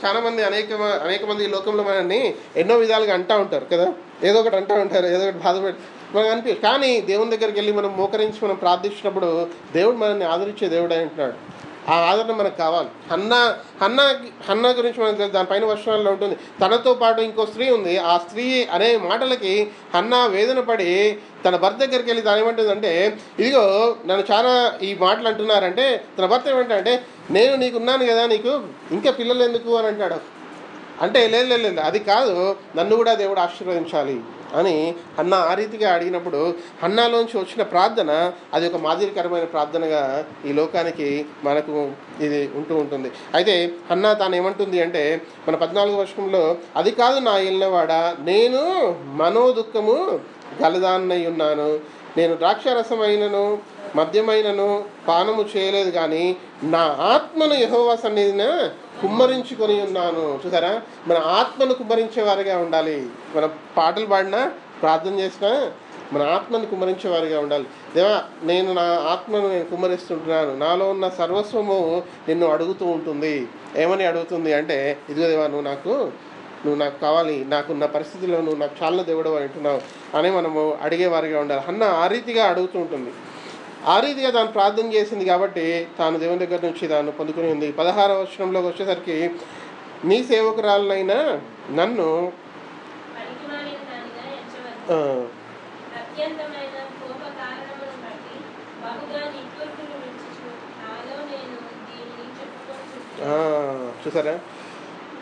చాలామంది అనేక మంది ఈ లోకంలో మనల్ని ఎన్నో విధాలుగా అంటూ ఉంటారు కదా, ఏదో ఒకటి అంటూ ఉంటారు, ఏదో ఒకటి బాధపడి మనకు అనిపించచ్చు. కానీ దేవుని దగ్గరికి వెళ్ళి మనం మోకరించి మనం ప్రార్థించినప్పుడు దేవుడు మనల్ని ఆదరించే దేవుడు అంటున్నాడు. ఆ ఆదరణ మనకు కావాలి. హన్నా గురించి మనకు తెలుసు, దానిపైన వర్షాల్లో ఉంటుంది. తనతో పాటు ఇంకో స్త్రీ ఉంది. ఆ స్త్రీ అనే మాటలకి హన్నా వేదన పడి తన భర్త దగ్గరికి వెళ్ళి తను ఏమంటుందంటే ఇదిగో నన్ను చాలా ఈ మాటలు అంటున్నారంటే తన భర్త ఏమంటాడంటే నేను నీకున్నాను కదా, నీకు ఇంకా పిల్లలు ఎందుకు అని అంటాడు. అంటే లేదు అది కాదు, నన్ను కూడా దేవుడు ఆశీర్వదించాలి అని హన్నా ఆ రీతిగా అడిగినప్పుడు హన్నాలోంచి వచ్చిన ప్రార్థన అది ఒక మాదిరికరమైన ప్రార్థనగా ఈ లోకానికి మనకు ఇది ఉంటుంది. అయితే హన్నా తాను ఏమంటుంది అంటే మన 14వ వచనంలో అది కాదు నా ఏలినవాడా, నేను మనోదుఃఖము గలదాన్నై ఉన్నాను, నేను ద్రాక్షారసమైనను మద్యమైనను పానము చేయలేదు, కానీ నా ఆత్మను యెహోవా సన్నిధిన కుమ్మరించుకొని ఉన్నాను. చూసారా, మన ఆత్మను కుమ్మరించేవారిగా ఉండాలి. మన పాటలు పాడినా ప్రార్థన చేసినా మన ఆత్మను కుమ్మరించేవారిగా ఉండాలి. దేవా, నేను నా ఆత్మను కుమ్మరిస్తుంటున్నాను, నాలో ఉన్న సర్వస్వము నిన్ను అడుగుతూ ఉంటుంది. ఏమని అడుగుతుంది అంటే ఇదిగో దేవా, నువ్వు నాకు నువ్వు నాకు కావాలి, నాకున్న పరిస్థితిలో నువ్వు నాకు చాలా దేవుడు అంటున్నావు అని మనము అడిగేవారిగా ఉండాలి. హన్న ఆ రీతిగా అడుగుతూ ఉంటుంది. ఆ రీతిగా తాను ప్రార్థన చేసింది కాబట్టి తాను దేవుని దగ్గర నుంచి తాను పొందుకుని ఉంది. 16వ వచనంలోకి వచ్చేసరికి నీ సేవకురాలనైనా నన్ను పనికిమాలిన దానిగా ఎంచవద్దు. ఆ, అత్యంతమైన కోప కారణమును బట్టి బహుగా నిట్టూర్పులు విడుచుచు నాలో నేను దీనిని చెప్పుకొనుచున్నాను. చూసారా,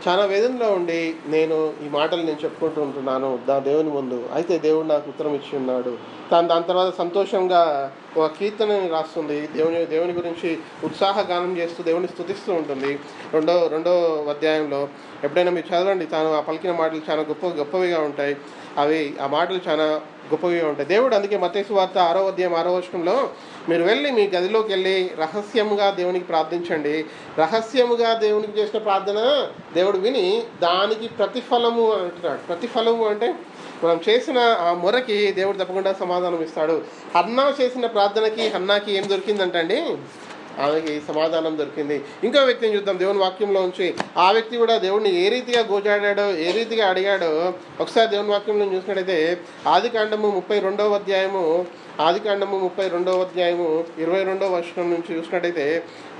చాలా వేదనలో ఉండి నేను ఈ మాటలు నేను చెప్పుకుంటూ ఉంటున్నాను దేవుని ముందు. అయితే దేవుడు నాకు ఉత్తరం ఇచ్చి ఉన్నాడు. దాని తర్వాత సంతోషంగా ఒక కీర్తనని రాస్తుంది. దేవుని గురించి ఉత్సాహగానం చేస్తూ దేవుని స్తుతిస్తూ ఉంటుంది. రెండో అధ్యాయంలో ఎప్పుడైనా మీరు చదవండి, తాను ఆ పలికిన మాటలు చాలా గొప్పవిగా ఉంటాయి. ఆ మాటలు చాలా గొప్పవిగా ఉంటాయి. దేవుడు అందుకే మత్తయి సువార్త 6వ అధ్యాయం 6వ వచనంలో మీరు వెళ్ళి మీ గదిలోకి వెళ్ళి రహస్యముగా దేవునికి ప్రార్థించండి. రహస్యముగా దేవునికి చేసిన ప్రార్థన దేవుడు విని దానికి ప్రతిఫలము అంటున్నాడు. ప్రతిఫలము అంటే మనం చేసిన ఆ మొరకి దేవుడు తప్పకుండా సమాధానం ఇస్తాడు. హన్నా చేసిన ప్రార్థనకి హన్నాకి ఏం దొరికిందంటండి, ఆమెకి సమాధానం దొరికింది. ఇంకో వ్యక్తిని చూద్దాం దేవుని వాక్యంలో ఉంచి. ఆ వ్యక్తి కూడా దేవుడిని ఏ రీతిగా గోజాడాడో, ఏ రీతిగా అడిగాడో ఒకసారి దేవుని వాక్యంలో చూసినట్టయితే ఆదికాండము 32వ అధ్యాయము 22వ వచనం నుంచి చూసినట్టయితే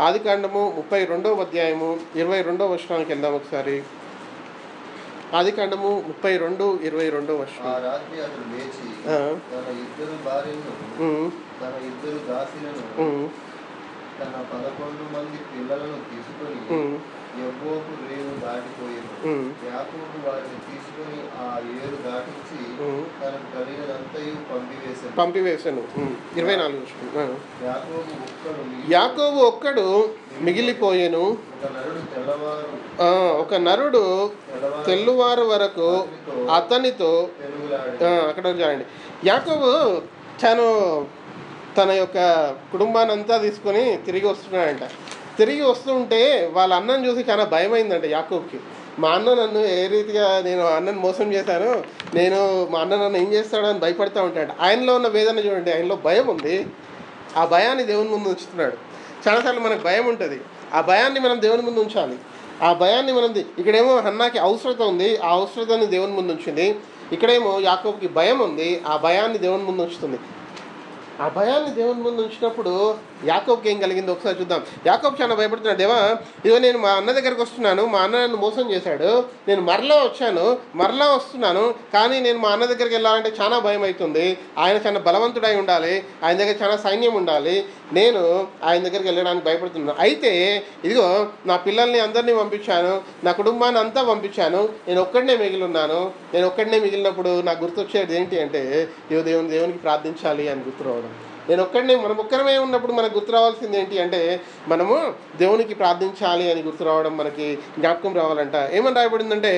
ఆదికాండము 32వ అధ్యాయము 22వ వచనానికి వెళ్దాం ఒకసారి. ఆదికాండము 32:22 వచనం. ఆ రాత్రి అతడు లేచి తన ఇద్దరు భార్యలను, తన ఇద్దరు దాసీలను, తన 11 మంది పిల్లలను తీసుకొని యబ్బోకు రేవు దాటిపోయాను. యాకోబు వారిని తీసుకొని ఆ ఏరు దాటించి తనకు కలిగినంతయు పంపివేశాను. 24 వచనం. యాకోబు ఒక్కడు మిగిలిపోయాను. ఒక నరుడు తెల్లువారు వరకు అతనితో అక్కడ చూడండి. యాకోబు తన యొక్క కుటుంబాన్ని అంతా తీసుకొని తిరిగి వస్తున్నాడంట. తిరిగి వస్తుంటే వాళ్ళ అన్నను చూసి చాలా భయమైందంట యాకోబుకి. మా అన్న నన్ను ఏ రీతిగా నేను అన్నను మోసం చేశాను, మా అన్న నన్ను ఏం చేస్తాడో అని భయపడుతూ ఉంటాడు. ఆయనలో ఉన్న వేదన చూడండి, ఆయనలో భయం ఉంది. ఆ భయాన్ని దేవుని ముందు ఉంచుతున్నాడు. చాలాసార్లు మనకు భయం ఉంటుంది, ఆ భయాన్ని మనం దేవుని ముందు ఉంచాలి. ఆ భయాన్ని మనం ఇక్కడేమో హన్నాకి అవసరత ఉంది, ఆ అవసరతని దేవుని ముందు ఉంచింది. ఇక్కడేమో యాకోబుకి భయం ఉంది, ఆ భయాన్ని దేవుని ముందు ఉంచుతుంది. ఆ భయాన్ని దేవుని ముందు ఉంచినప్పుడు యాకోబుకి ఏం కలిగిందో ఒకసారి చూద్దాం. యాకోబు చాలా భయపడుతున్నాడు. దేవా, ఇదిగో నేను మా అన్న దగ్గరికి వస్తున్నాను, మా అన్న నన్ను మోసం చేశాడు, నేను మరలా వస్తున్నాను, కానీ నేను మా అన్న దగ్గరికి వెళ్ళాలంటే చాలా భయం అవుతుంది. ఆయన చాలా బలవంతుడై ఉండాలి, ఆయన దగ్గర చాలా సైన్యం ఉండాలి, నేను ఆయన దగ్గరికి వెళ్ళడానికి భయపడుతున్నాను. అయితే ఇదిగో నా పిల్లల్ని అందరినీ పంపించాను, నా కుటుంబాన్ని అంతా పంపించాను, నేను ఒక్కడనే మిగిలినప్పుడు నాకు గుర్తొచ్చేది ఏంటి అంటే ఇదిగో దేవునికి ప్రార్థించాలి అని గుర్తు రావడం. మనం ఒక్కరమే ఉన్నప్పుడు మనకు గుర్తు రావాల్సింది ఏంటి అంటే మనము దేవునికి ప్రార్థించాలి అని గుర్తు రావడం, మనకి జ్ఞాపకం రావాలంట. ఏమని రాయబడిందంటే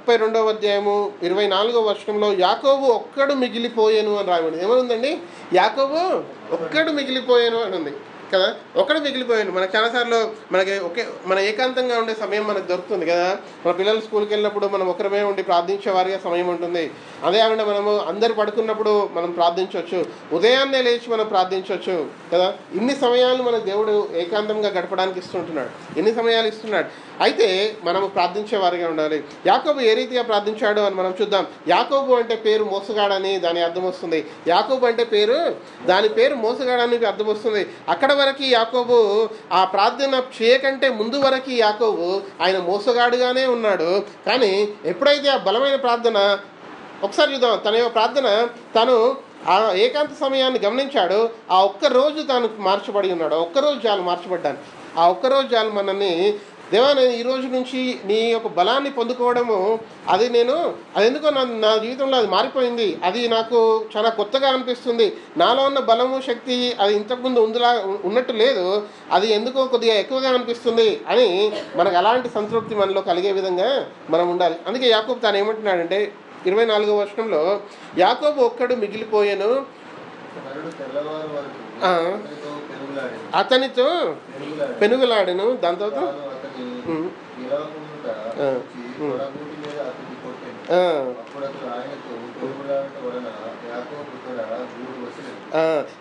32వ అధ్యాయము 24వ వచనంలో యాకోబు ఒక్కడు మిగిలిపోయాను అని రాయబడింది. ఏమనుందండి? యాకోబు ఒక్కడు మిగిలిపోయాను అని ఉంది కదా. ఒకడు మిగిలిపోయాను. మనకు చాలాసార్లు మన ఏకాంతంగా ఉండే సమయం మనకు దొరుకుతుంది కదా. మన పిల్లలు స్కూల్కి వెళ్ళినప్పుడు మనం ఒకరమే ఉండి ప్రార్థించే వారిగా సమయం ఉంటుంది. అదే కాకుండా మనము అందరు పడుకున్నప్పుడు మనం ప్రార్థించవచ్చు, ఉదయాన్నే లేచి మనం ప్రార్థించవచ్చు కదా. ఇన్ని సమయాలు మనకు దేవుడు ఏకాంతంగా గడపడానికి ఇస్తుంటున్నాడు, ఎన్ని సమయాలు ఇస్తున్నాడు. అయితే మనము ప్రార్థించే వారిగా ఉండాలి. యాకోబు ఏ రీతిగా ప్రార్థించాడు అని మనం చూద్దాం. యాకోబు అంటే పేరు మోసగాడని దాని అర్థం వస్తుంది. యాకోబు అంటే దాని పేరు మోసగాడని అర్థం వస్తుంది. అక్కడ వరకు యాకోబు ఆ ప్రార్థన చేయకంటే ముందు వరకు యాకోబు ఆయన మోసగాడుగానే ఉన్నాడు. కానీ ఎప్పుడైతే ఆ బలమైన ప్రార్థన ఒకసారి చూద్దాం, తన యొక్క ప్రార్థన తను ఆ ఏకాంత సమయాన్ని గమనించాడు. ఆ ఒక్కరోజు తాను మార్చబడి ఉన్నాడు. ఒక్కరోజు చాలు మార్చబడ్డాను. ఆ ఒక్కరోజు చాలు మనల్ని దేవా, నేను ఈ రోజు నుంచి నీ యొక్క బలాన్ని పొందుకోవడము అది ఎందుకో నా జీవితంలో అది మారిపోయింది, అది నాకు చాలా కొత్తగా అనిపిస్తుంది, నాలో ఉన్న బలము శక్తి అది ఇంతకుముందు ఉన్నట్టు లేదు, అది ఎందుకో కొద్దిగా ఎక్కువగా అనిపిస్తుంది అని మనకు అలాంటి సంతృప్తి మనలో కలిగే విధంగా మనం ఉండాలి. అందుకే యాకోబు తాను ఏమంటున్నాడంటే 24వ వచనంలో యాకోబు ఒక్కడు మిగిలిపోయాను, అతనితో పెనుగులాడను, దాని తర్వాత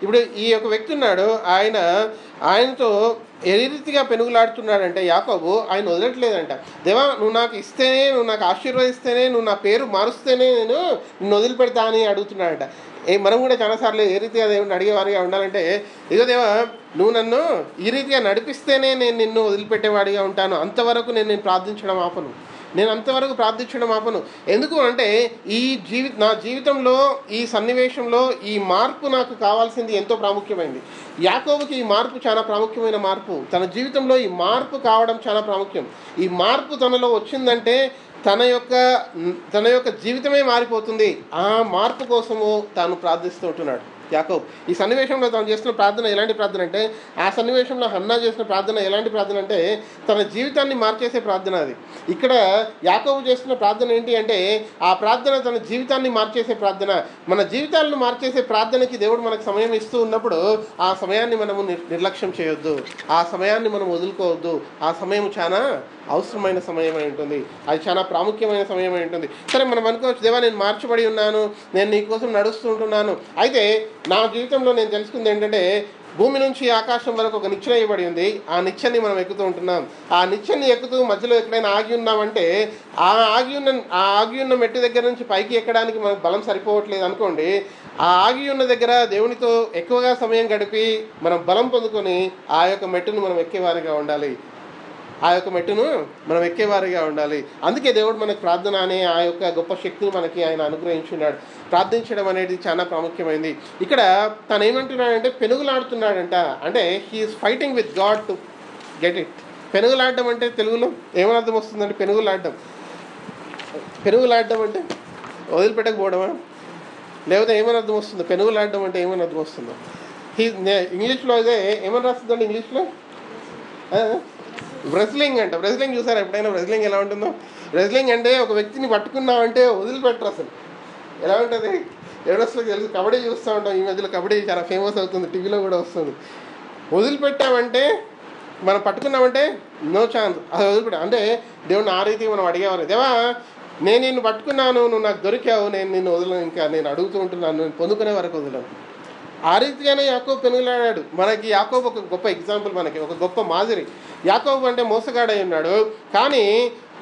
ఇప్పుడు ఈ యొక్క వ్యక్తి ఉన్నాడు, ఆయనతో ఏ రీతిగా పెనుగులాడుతున్నాడంటే యాకోబు ఆయన వదలట్లేదంట. దేవా నువ్వు నాకు ఇస్తేనే, నువ్వు నాకు ఆశీర్వదిస్తేనే, నువ్వు నా పేరు మారుస్తేనే నేను నిన్ను వదిలిపెడతా అని అడుగుతున్నాడంట. మనం కూడా చాలాసార్లు ఏ రీతిగా దేవుడిని అడిగేవారిగా ఉండాలంటే, ఇగో దేవా నువ్వు నన్ను ఈ రీతిగా నడిపిస్తేనే నేను నిన్ను వదిలిపెట్టేవాడిగా ఉంటాను, అంతవరకు నేను ప్రార్థించడం ఆపను, నేను అంతవరకు ప్రార్థించడం ఆపను. ఎందుకు అంటే నా జీవితంలో ఈ సన్నివేశంలో ఈ మార్పు నాకు కావాల్సింది ఎంతో ప్రాముఖ్యమైంది. యాకోబుకి ఈ మార్పు చాలా ప్రాముఖ్యమైన మార్పు, తన జీవితంలో ఈ మార్పు కావడం చాలా ప్రాముఖ్యం. ఈ మార్పు తనలో వచ్చిందంటే తన యొక్క జీవితమే మారిపోతుంది. ఆ మార్పు కోసము తాను ప్రార్థిస్తూ ఉంటున్నాడు యాకోబు. ఈ సన్నివేశంలో తాను చేస్తున్న ప్రార్థన ఎలాంటి ప్రార్థన అంటే, ఆ సన్నివేశంలో హన్నా చేసిన ప్రార్థన ఎలాంటి ప్రార్థన అంటే తన జీవితాన్ని మార్చేసే ప్రార్థన అది. ఇక్కడ యాకోబు చేస్తున్న ప్రార్థన ఏంటి అంటే, ఆ ప్రార్థన తన జీవితాన్ని మార్చేసే ప్రార్థన. మన జీవితాలను మార్చేసే ప్రార్థనకి దేవుడు మనకు సమయం ఇస్తూ ఉన్నప్పుడు ఆ సమయాన్ని మనము నిర్లక్ష్యం చేయొద్దు, ఆ సమయాన్ని మనం వదులుకోవద్దు. ఆ సమయం చాలా అవసరమైన సమయమై ఉంటుంది, అది చాలా ప్రాముఖ్యమైన సమయమై ఉంటుంది. సరే మనం అనుకోవచ్చు, దేవా నేను మార్చబడి ఉన్నాను, నేను నీ కోసం నడుస్తూ ఉంటున్నాను. అయితే నా జీవితంలో నేను తెలుసుకుంది ఏంటంటే, భూమి నుంచి ఆకాశం వరకు ఒక నిచ్చెన ఇవ్వబడి ఉంది, ఆ నిచ్చెన్ని మనం ఎక్కుతూ ఉంటున్నాం. ఆ నిచ్చెన్ని ఎక్కుతూ మధ్యలో ఎక్కడైనా ఆగి ఉన్నామంటే ఆ ఆగి ఉన్న మెట్టు దగ్గర నుంచి పైకి ఎక్కడానికి మనకు బలం సరిపోవట్లేదు అనుకోండి, ఆ ఆగి ఉన్న దగ్గర దేవునితో ఎక్కువగా సమయం గడిపి మనం బలం పొందుకొని ఆ యొక్క మెట్టును మనం ఎక్కేవారిగా ఉండాలి, ఆ యొక్క మెట్టును మనం ఎక్కేవారిగా ఉండాలి. అందుకే దేవుడు మనకు ప్రార్థన అనే ఆ యొక్క గొప్ప శక్తిని మనకి ఆయన అనుగ్రహించున్నాడు. ప్రార్థించడం అనేది చాలా ప్రాముఖ్యమైనది. ఇక్కడ తను ఏమంటున్నాడంటే పెనుగులాడుతున్నాడంట, అంటే he is fighting with God to get it. పెనుగులాడడం అంటే తెలుగులో ఏమని అర్థం వస్తుందంటే, పెనుగులాడడం అంటే వదిలిపెట్టకపోవడమా, లేకపోతే ఏమని అర్థం వస్తుందో? పెనుగులాడడం అంటే ఏమని అర్థం వస్తుందో? ఇంగ్లీష్లో అయితే ఏమని రాస్తుందండి ఇంగ్లీష్లో? రెజ్లింగ్ అంట. రెజ్లింగ్ చూసారా ఎప్పుడైనా? రెజ్లింగ్ ఎలా ఉంటుందో? రెజ్లింగ్ అంటే ఒక వ్యక్తిని పట్టుకున్నామంటే వదిలిపెట్టరు అసలు. ఎలా ఉంటుంది ఎవరొస్లో తెలుసు, కబడ్డీ చూస్తూ ఉంటాం. ఈ మధ్యలో కబడ్డీ చాలా ఫేమస్ అవుతుంది, టీవీలో కూడా వస్తుంది. వదిలిపెట్టామంటే, మనం పట్టుకున్నామంటే నో ఛాన్స్, అది వదిలిపెట్టాం అంటే దేవుడిని ఆ రీతికి మనం అడిగేవారు. దేవా నేను నిన్ను పట్టుకున్నాను, నువ్వు నాకు దొరికావు, నేను నిన్ను వదలను, ఇంకా నేను అడుగుతూ ఉంటున్నాను, నేను పొందుకునే వరకు వదలను. ఆ రీతిగానే యాకోబు పెనుగులాడాడు. మనకి యాకోబు ఒక గొప్ప ఎగ్జాంపుల్, మనకి ఒక గొప్ప మాదిరి. యాకోబు అంటే మోసగాడై ఉన్నాడు, కానీ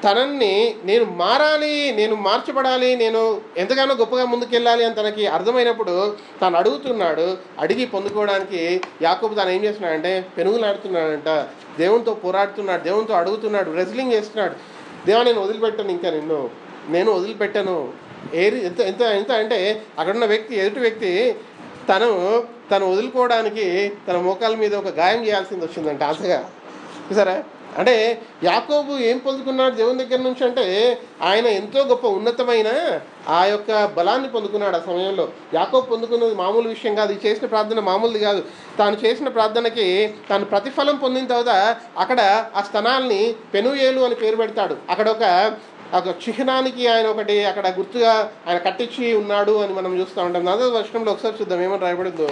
తనని నేను మారాలి, నేను మార్చబడాలి, నేను ఎంతగానో గొప్పగా ముందుకెళ్ళాలి అని తనకి అర్థమైనప్పుడు తాను అడుగుతున్నాడు. అడిగి పొందుకోవడానికి యాకోబు తాను ఏం చేస్తున్నాడంటే పెనుగులాడుతున్నాడంట, దేవునితో పోరాడుతున్నాడు, దేవునితో అడుగుతున్నాడు, రెజ్లింగ్ చేస్తున్నాడు. దేవా నేను వదిలిపెట్టాను, ఇంకా నేను వదిలిపెట్టాను. ఎంత ఎంత ఎంత అంటే అక్కడున్న వ్యక్తి, ఎదుటి వ్యక్తి తను వదులుకోవడానికి తన మోకాల మీద ఒక గాయం చేయాల్సింది వచ్చిందంట అంతగా. చూసారా? అంటే యాకోబు ఏం పొందుకున్నాడు దేవుని దగ్గర నుంచి అంటే, ఆయన ఎంతో గొప్ప ఉన్నతమైన ఆ యొక్క బలాన్ని పొందుకున్నాడు. ఆ సమయంలో యాకోబు పొందుకున్నది మామూలు విషయం కాదు, ఈ చేసిన ప్రార్థన మామూలుది కాదు. తాను చేసిన ప్రార్థనకి తాను ప్రతిఫలం పొందిన తర్వాత అక్కడ ఆ స్థనాల్ని పెనుయేలు అని పేరు పెడతాడు. అక్కడ ఒక చిహ్నానికి ఆయన ఒకటి అక్కడ గుర్తుగా ఆయన కట్టించి ఉన్నాడు అని మనం చూస్తూ ఉంటాం. 4వ వచనంలో ఒకసారి చూద్దాం ఏమని రాయబడిందో.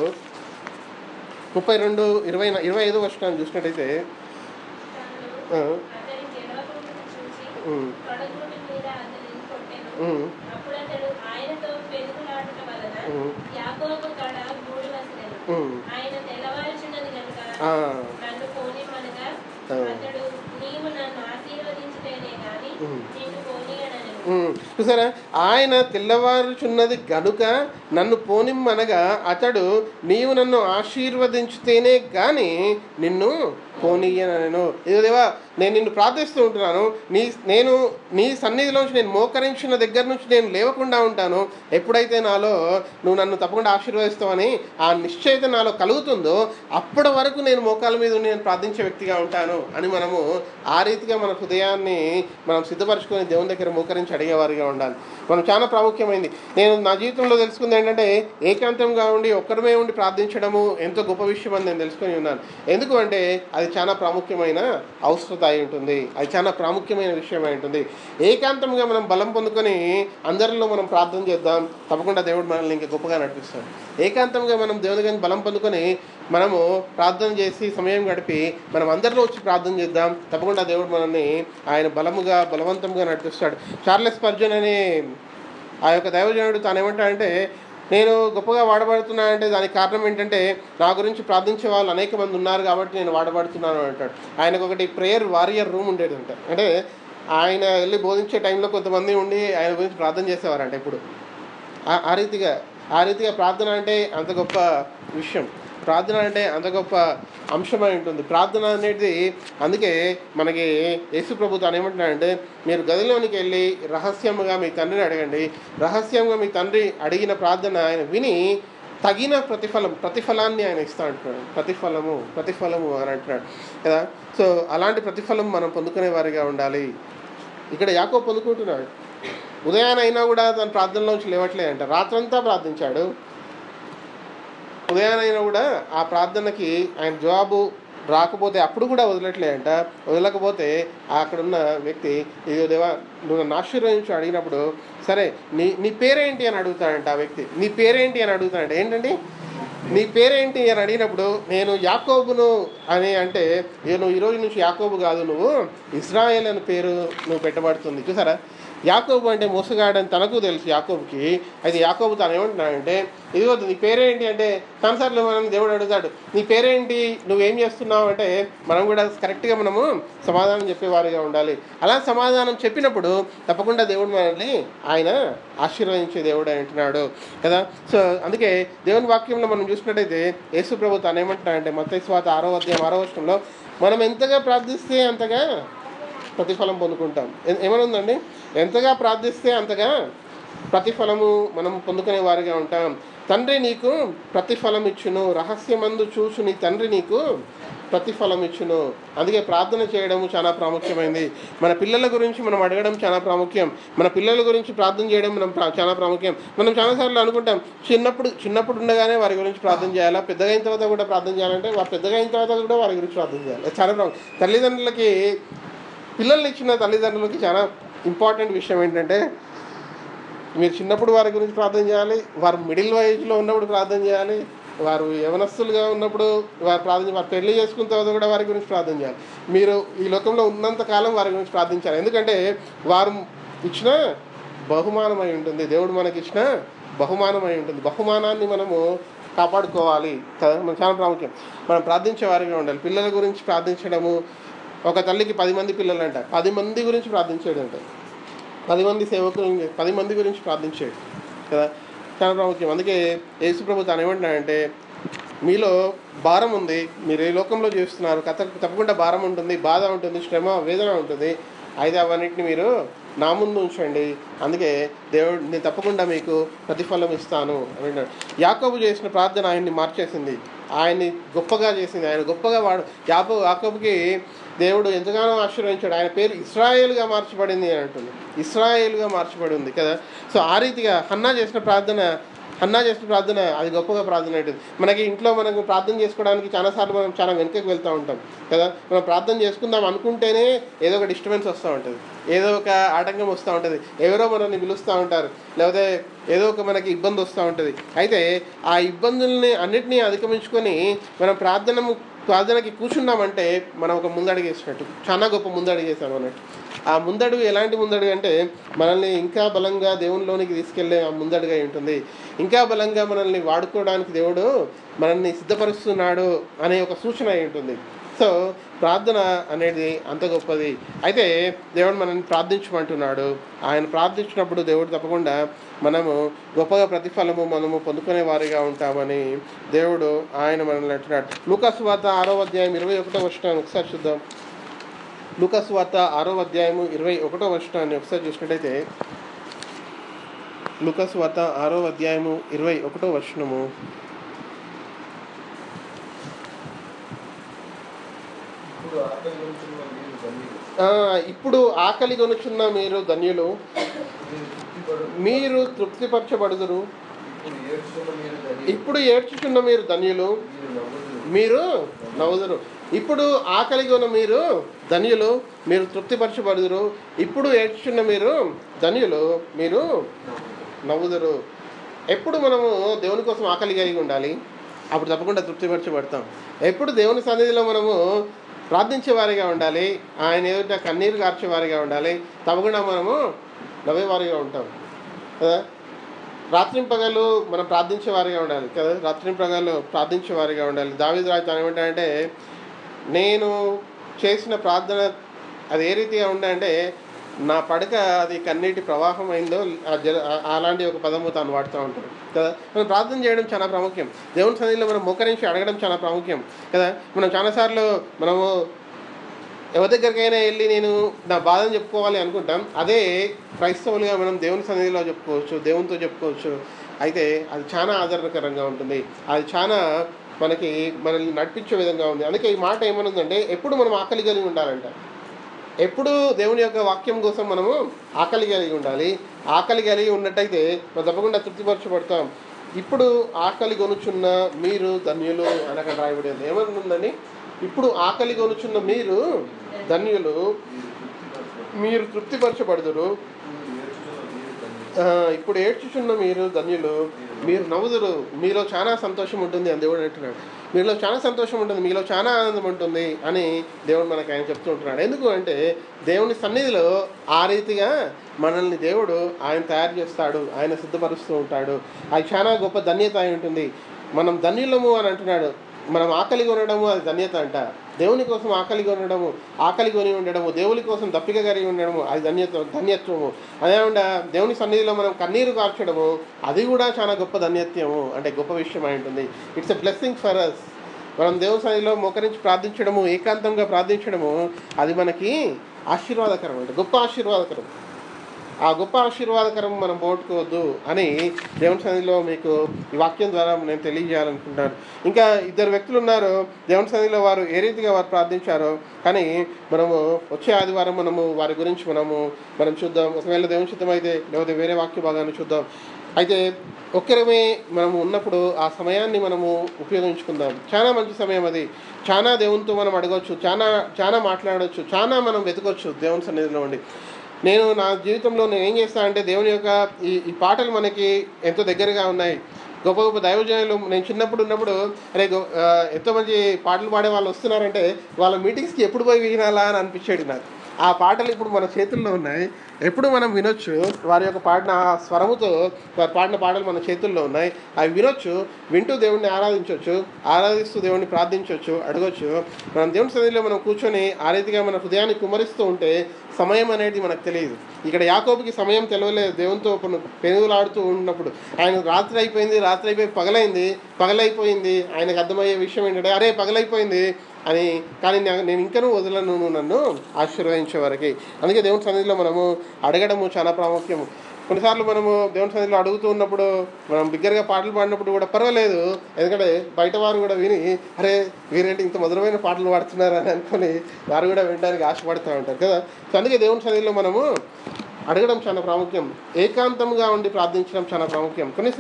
25వ వచనాన్ని చూసినట్టయితే, చూసారా? ఆయన తెల్లవారుచున్నది గనుక నన్ను పోనిమ్మనగా అతడు నీవు నన్ను ఆశీర్వదించితేనే కానీ నిన్ను పోనీయనను. ఇదో దేవా నేను నిన్ను ప్రార్థిస్తూ ఉంటున్నాను, నేను నీ సన్నిధిలోంచి నేను మోకరించిన దగ్గర నుంచి నేను లేవకుండా ఉంటాను. ఎప్పుడైతే నాలో నువ్వు నన్ను తప్పకుండా ఆశీర్వదిస్తావని ఆ నిశ్చయిత నాలో కలుగుతుందో అప్పటి వరకు నేను మోకాల మీద నేను ప్రార్థించే వ్యక్తిగా ఉంటాను అని మనము ఆ రీతిగా మన హృదయాన్ని మనం సిద్ధపరచుకొని దేవుని దగ్గర మోకరించి అడిగేవారిగా ఉండాలి. మనం చాలా ప్రాముఖ్యమైంది. నేను నా జీవితంలో తెలుసుకుంది ఏంటంటే, ఏకాంతంగా ఉండి ఒక్కరమే ఉండి ప్రార్థించడము ఎంతో గొప్ప విషయం అని నేను తెలుసుకొని ఉన్నాను. ఎందుకు అంటే అది చాలా ప్రాముఖ్యమైన అవసరత అయి ఉంటుంది, అది చాలా ప్రాముఖ్యమైన విషయం అయి ఉంటుంది. ఏకాంతంగా మనం బలం పొందుకొని అందరిలో మనం ప్రార్థన చేద్దాం, తప్పకుండా దేవుడు మనల్ని ఇంకా గొప్పగా నడిపిస్తాడు. ఏకాంతంగా మనం దేవుని దగ్గర బలం పొందుకొని మనము ప్రార్థన చేసి సమయం గడిపి మనం అందరిలో వచ్చి ప్రార్థన చేద్దాం, తప్పకుండా దేవుడు మనల్ని ఆయన బలవంతంగా నడిపిస్తాడు. చార్లెస్ స్పర్జన్ అనే ఆ యొక్క దైవజనుడు తాను ఏమంటాడంటే, నేను గొప్పగా వాడబడుతున్నా అంటే దానికి కారణం ఏంటంటే నా గురించి ప్రార్థించే వాళ్ళు అనేక మంది ఉన్నారు కాబట్టి నేను వాడబడుతున్నాను అంటాడు. ఆయనకు ఒకటి ప్రేయర్ వారియర్ రూమ్ ఉండేదంట. అంటే ఆయన వెళ్ళి బోధించే టైంలో కొంతమంది ఉండి ఆయన గురించి ప్రార్థన చేసేవారంట. ఇప్పుడు ఆ రీతిగా ప్రార్థన అంటే అంత గొప్ప విషయం, ప్రార్థన అంటే అంత గొప్ప అంశమై ఉంటుంది. ప్రార్థన అనేది అందుకే మనకి యేసు ప్రభు తాను ఏమంటున్నాడంటే, మీరు గదిలోనికి వెళ్ళి రహస్యంగా మీ తండ్రిని అడగండి, రహస్యంగా మీ తండ్రి అడిగిన ప్రార్థన ఆయన విని తగిన ప్రతిఫలాన్ని ఆయన ఇస్తా అంటున్నాడు. ప్రతిఫలము అని అంటున్నాడు కదా. సో అలాంటి ప్రతిఫలం మనం పొందుకునే వారిగా ఉండాలి. ఇక్కడ యాకోబు పొందుకుంటున్నాడు. ఉదయానైనా కూడా తన ప్రార్థనలోంచి లేవట్లేదంట. రాత్రంతా ప్రార్థించాడు. ఉదయానైనా కూడా ఆ ప్రార్థనకి ఆయన జవాబు రాకపోతే అప్పుడు కూడా వదలకపోతే అక్కడున్న వ్యక్తి, ఇదో దేవా నువ్వు నన్ను ఆశీర్వదించి అడిగినప్పుడు సరే నీ పేరేంటి అని అడుగుతాడంట. ఆ వ్యక్తి నీ పేరేంటి అని అడుగుతాడంట. ఏంటండి నీ పేరేంటి అని అడిగినప్పుడు నేను యాకోబును అని అంటే, నువ్వు ఈరోజు నుంచి యాకోబు కాదు, నువ్వు ఇజ్రాయేల్ అని పేరు నువ్వు పెట్టబడుతుంది. చూసారా, యాకోబు అంటే మోసగాడని తనకు తెలుసు యాకోబుకి. అయితే యాకోబు తను ఏమంటున్నాడంటే, ఇదిగో నీ పేరేంటి అంటే కన్సర్లో మనం దేవుడు అడుగుతాడు నీ పేరేంటి, నువ్వేం చేస్తున్నావు అంటే మనం కూడా కరెక్ట్గా మనము సమాధానం చెప్పేవారిగా ఉండాలి. అలా సమాధానం చెప్పినప్పుడు తప్పకుండా దేవుడు మనల్ని ఆయన ఆశీర్వదించే దేవుడు అంటున్నాడు కదా. సో అందుకే దేవుని వాక్యంలో మనం చూసినట్టయితే యేసు ప్రభు తాను ఏమంటున్నాడంటే మత్తయి సువార్త 6వ అధ్యాయం 6వ వచనంలో, మనం ఎంతగా ప్రార్థిస్తే అంతగా ప్రతిఫలం పొందుకుంటాం. ఏమనుందండి, ఎంతగా ప్రార్థిస్తే అంతగా ప్రతిఫలము మనం పొందుకునే వారిగా ఉంటాం. తండ్రి నీకు ప్రతిఫలం ఇచ్చును, రహస్యమందు చూసు నీ తండ్రి నీకు ప్రతిఫలం ఇచ్చును. అందుకే ప్రార్థన చేయడము చాలా ప్రాముఖ్యమైంది. మన పిల్లల గురించి మనం అడగడం చాలా ప్రాముఖ్యం. మన పిల్లల గురించి ప్రార్థన చేయడం మనం చాలా ప్రాముఖ్యం. మనం చాలాసార్లు అనుకుంటాం చిన్నప్పుడు ఉండగానే వారి గురించి ప్రార్థన చేయాలా, పెద్దగా అయిన తర్వాత కూడా ప్రార్థన చేయాలంటే వారు పెద్దగా అయిన తర్వాత కూడా వారి గురించి ప్రార్థన చేయాలి. చాలా తల్లిదండ్రులకి పిల్లల్ని ఇచ్చిన తల్లిదండ్రులకి చాలా ఇంపార్టెంట్ విషయం ఏంటంటే, మీరు చిన్నప్పుడు వారి గురించి ప్రార్థన చేయాలి, వారు మిడిల్ ఏజ్లో ఉన్నప్పుడు ప్రార్థన చేయాలి, వారు యవనస్తులుగా ఉన్నప్పుడు వారు పెళ్లి చేసుకున్న తర్వాత కూడా వారి గురించి ప్రార్థన చేయాలి. మీరు ఈ లోకంలో ఉన్నంతకాలం వారి గురించి ప్రార్థించాలి. ఎందుకంటే వారు ఇచ్చిన బహుమానమై ఉంటుంది, దేవుడు మనకి ఇచ్చిన బహుమానమై ఉంటుంది. బహుమానాన్ని మనము కాపాడుకోవాలి కదా, మనకు చాలా ప్రాముఖ్యం. మనం ప్రార్థించే వారిగా ఉండాలి. పిల్లల గురించి ప్రార్థించడము, ఒక తల్లికి 10 మంది పిల్లలంట, 10 మంది గురించి ప్రార్థించాడు అంట, 10 మంది సేవకులు 10 మంది గురించి ప్రార్థించాడు కదా, చాలా ప్రాముఖ్యం. అందుకే యేసు ప్రభు తాను ఏమంటున్నాడంటే, మీలో భారం ఉంది, మీరు ఏ లోకంలో చేస్తున్నారు, తప్పకుండా భారం ఉంటుంది, బాధ ఉంటుంది, శ్రమ వేదన ఉంటుంది, అయితే అవన్నిటిని మీరు నా ముందు ఉంచండి, అందుకే దేవుడు నేను తప్పకుండా మీకు ప్రతిఫలం ఇస్తాను అని అన్నాడు. యాకోబు చేసిన ప్రార్థన ఆయన్ని మార్చేసింది, ఆయన్ని గొప్పగా చేసింది. ఆయన గొప్పగా యాకోబుకి దేవుడు ఎంతగానో ఆశీర్వదించాడు. ఆయన పేరు ఇశ్రాయేలుగా మార్చబడింది అని అంటుంది, ఇశ్రాయేలుగా మార్చబడి ఉంది కదా. సో ఆ రీతిగా హన్నా చేసిన ప్రార్థన అది గొప్పగా ప్రార్థన ఉంటుంది. మనకి ఇంట్లో మనకు ప్రార్థన చేసుకోవడానికి చాలాసార్లు మనం చాలా వెనుకకు వెళ్తూ ఉంటాం కదా. మనం ప్రార్థన చేసుకుందాం అనుకుంటేనే ఏదో ఒక డిస్టర్బెన్స్ వస్తూ ఉంటుంది, ఏదో ఒక ఆటంకం వస్తూ ఉంటుంది, ఎవరో మనల్ని పిలుస్తూ ఉంటారు, లేకపోతే ఏదో ఒక మనకి ఇబ్బంది వస్తూ ఉంటుంది. అయితే ఆ ఇబ్బందుల్ని అన్నిటినీ అధిగమించుకొని మనం ప్రార్థనకి కూర్చున్నామంటే మనం ఒక ముందడుగు వేసినట్టు, చాలా గొప్ప ముందడుగు వేసాం అన్నట్టు. ఆ ముందడుగు ఎలాంటి ముందడుగు అంటే మనల్ని ఇంకా బలంగా దేవునిలోనికి తీసుకెళ్లే ఆ ముందడుగు ఉంటుంది. ఇంకా బలంగా మనల్ని వాడుకోవడానికి దేవుడు మనల్ని సిద్ధపరుస్తున్నాడు అనే ఒక సూచన అయి ఉంటుంది. సో ప్రార్థన అనేది అంత గొప్పది. అయితే దేవుడు మనల్ని ప్రార్థించమంటున్నాడు. ఆయన ప్రార్థించినప్పుడు దేవుడు తప్పకుండా మనము గొప్పగా ప్రతిఫలము మనము పొందుకునే వారిగా ఉంటామని దేవుడు ఆయన మనల్ని అంటున్నాడు. లూకాసు వార్త 6వ అధ్యాయం 21వ వచనాన్ని ఒకసారి చూద్దాం. లూకాసు వార్త 6వ అధ్యాయము 21వ వచనాన్ని ఒకసారి చూసినట్టయితే, లూకాసు వార్త 6వ అధ్యాయము 21వ వచనము, ఇప్పుడు ఆకలి కొనుచున్న మీరు ధన్యులు, మీరు తృప్తిపరచబడుదురు. ఇప్పుడు ఏడ్చుచున్న మీరు ధన్యులు, మీరు నవ్వుదురు. ఇప్పుడు ఆకలి కొన మీరు ధన్యులు, మీరు తృప్తిపరచబడుదురు. ఇప్పుడు ఏడ్చుచున్న మీరు ధన్యులు, మీరు నవ్వుదురు. ఎప్పుడు మనము దేవుని కోసం ఆకలి కలిగి ఉండాలి, అప్పుడు తప్పకుండా తృప్తిపరచబడతాం. ఎప్పుడు దేవుని సన్నిధిలో మనము ప్రార్థించేవారిగా ఉండాలి, ఆయన ఎదుట కన్నీరు కార్చేవారిగా ఉండాలి, తప్పకుండా మనము నవ్వేవారిగా ఉంటాం కదా. రాత్రింపగలు మనం ప్రార్థించేవారిగా ఉండాలి కదా, రాత్రింపగలు ప్రార్థించేవారిగా ఉండాలి. దావీదు రాజు ఏమంటాడంటే, నేను చేసిన ప్రార్థన అది ఏ రీతిగా ఉందంటే, నా పడక అది కన్నీటి ప్రవాహం అయిందో అలాంటి ఒక పదము తాను వాడుతూ ఉంటాడు కదా. మనం ప్రార్థన చేయడం చాలా ప్రాముఖ్యం. దేవుని సన్నిధిలో మనం మోకరించి అడగడం చాలా ప్రాముఖ్యం కదా. మనం చాలాసార్లు మనము ఎవరి దగ్గరికైనా వెళ్ళి నేను నా బాధను చెప్పుకోవాలి అనుకుంటాం. అదే క్రైస్తవులుగా మనం దేవుని సన్నిధిలో చెప్పుకోవచ్చు, దేవునితో చెప్పుకోవచ్చు. అయితే అది చాలా ఆదరణకరంగా ఉంటుంది, అది చాలా మనల్ని నడిపించే విధంగా ఉంది. అందుకే ఈ మాట ఏమనుందంటే, ఎప్పుడు మనం ఆకలి కలిగి ఉండాలంట. ఎప్పుడు దేవుని యొక్క వాక్యం కోసం మనము ఆకలి కలిగి ఉండాలి. ఆకలి కలిగి ఉన్నట్టయితే మనం తప్పకుండా తృప్తిపరచబడతాం. ఇప్పుడు ఆకలి కొనుచున్న మీరు ధన్యులు అనగా రాయబడేది ఏమనుందని, ఇప్పుడు ఆకలి కొనుచున్న మీరు ధన్యులు, మీరు తృప్తిపరచబడుదురు. ఇప్పుడు ఏడ్చుచున్న మీరు ధన్యులు, మీరు నవ్వుదురు. మీలో చాలా సంతోషం ఉంటుంది అని దేవుడు అంటున్నాడు. మీలో చాలా సంతోషం ఉంటుంది, మీలో చాలా ఆనందం ఉంటుంది అని దేవుడు మనకు ఆయన చెప్తూ ఉంటున్నాడు. ఎందుకు అంటే, దేవుని సన్నిధిలో ఆ రీతిగా మనల్ని దేవుడు ఆయన తయారు చేస్తాడు, ఆయన సిద్ధపరుస్తూ ఉంటాడు. అది చాలా గొప్ప ధన్యత అయి ఉంటుంది. మనం ధన్యులము అని అంటున్నాడు. మనం ఆకలి కొనడము అది ధన్యత అంట. దేవుని కోసం ఆకలి కొనడము, ఆకలి కొని ఉండడము, దేవుని కోసం దప్పిక కలిగి ఉండడము అది ధన్యత్వము. అదేవిధంగా దేవుని సన్నిధిలో మనం కన్నీరు కార్చడము అది కూడా చాలా గొప్ప ధన్యత్వము, అంటే గొప్ప విషయం అయి ఉంటుంది. It's a blessing for us. మనం దేవుని సన్నిధిలో మోకరించి ప్రార్థించడము, ఏకాంతంగా ప్రార్థించడము అది మనకి ఆశీర్వాదకరం, అంటే గొప్ప ఆశీర్వాదకరం. ఆ గొప్ప ఆశీర్వాదకరం మనం పోగొట్టుకోవద్దు అని దేవుని సన్నిధిలో మీకు ఈ వాక్యం ద్వారా నేను తెలియజేయాలనుకుంటున్నాను. ఇంకా ఇద్దరు వ్యక్తులు ఉన్నారు దేవుని సన్నిధిలో, వారు ఏ రీతిగా వారు ప్రార్థించారో. కానీ మనము వచ్చే ఆదివారం వారి గురించి మనం చూద్దాం. ఒకవేళ దేవుని చిత్తం అయితే, లేకపోతే వేరే వాక్య భాగాన్ని చూద్దాం. అయితే ఒక్కరమే మనము ఉన్నప్పుడు ఆ సమయాన్ని మనము ఉపయోగించుకుందాం. చాలా మంచి సమయం అది. చాలా దేవునితో మనం అడగవచ్చు, చాలా మాట్లాడవచ్చు, చాలా మనం వెతకొచ్చు దేవుని సన్నిధిలో ఉండి. నేను నా జీవితంలో నేను ఏం చేస్తానంటే, దేవుని యొక్క ఈ పాటలు మనకి ఎంతో దగ్గరగా ఉన్నాయి. గొప్ప గొప్ప దైవజనులు నేను చిన్నప్పుడు ఉన్నప్పుడు, అరే ఎంతోమంది పాటలు పాడే వాళ్ళు వస్తున్నారంటే వాళ్ళ మీటింగ్స్కి ఎప్పుడు పోయి వినాలా అని అనిపించేది నాకు. ఆ పాటలు ఇప్పుడు మన చేతుల్లో ఉన్నాయి, ఎప్పుడు మనం వినొచ్చు. వారి యొక్క పాడిన స్వరముతో వారు పాడిన పాటలు మన చేతుల్లో ఉన్నాయి, అవి వినొచ్చు. వింటూ దేవుడిని ఆరాధించవచ్చు, ఆరాధిస్తూ దేవుడిని ప్రార్థించవచ్చు, అడగొచ్చు. మనం దేవుని సన్నిధిలో మనం కూర్చొని ఆ రీతిగా మన హృదయాన్ని కుమరిస్తూ ఉంటే సమయం అనేది మనకు తెలియదు. ఇక్కడ యాకోబుకి సమయం తెలియలేదు. దేవునితో పెనుగులాడుతూ ఉన్నప్పుడు ఆయన రాత్రి అయిపోయి పగలైపోయింది. ఆయనకు అర్థమయ్యే విషయం ఏంటంటే, అరే పగలైపోయింది అని, కానీ నేను ఇంకనూ వదలను నన్ను ఆశీర్వదించే వరకు. అందుకే దేవుని సన్నిధిలో మనము అడగడము చాలా ప్రాముఖ్యము. కొన్నిసార్లు మనము దేవుని సన్నిధిలో అడుగుతూ ఉన్నప్పుడు మనం బిగ్గరగా పాటలు పాడినప్పుడు కూడా పర్వాలేదు, ఎందుకంటే బయట వారు కూడా విని, అరే వీరేంటి ఇంత మధురమైన పాటలు పాడుతున్నారు అని అనుకుని వారు కూడా వినడానికి ఆశపడుతూ ఉంటారు కదా. సో అందుకే దేవుని సన్నిధిలో మనము అడగడం చాలా ప్రాముఖ్యం. ఏకాంతంగా ఉండి ప్రార్థించడం చాలా ప్రాముఖ్యం. కొన్ని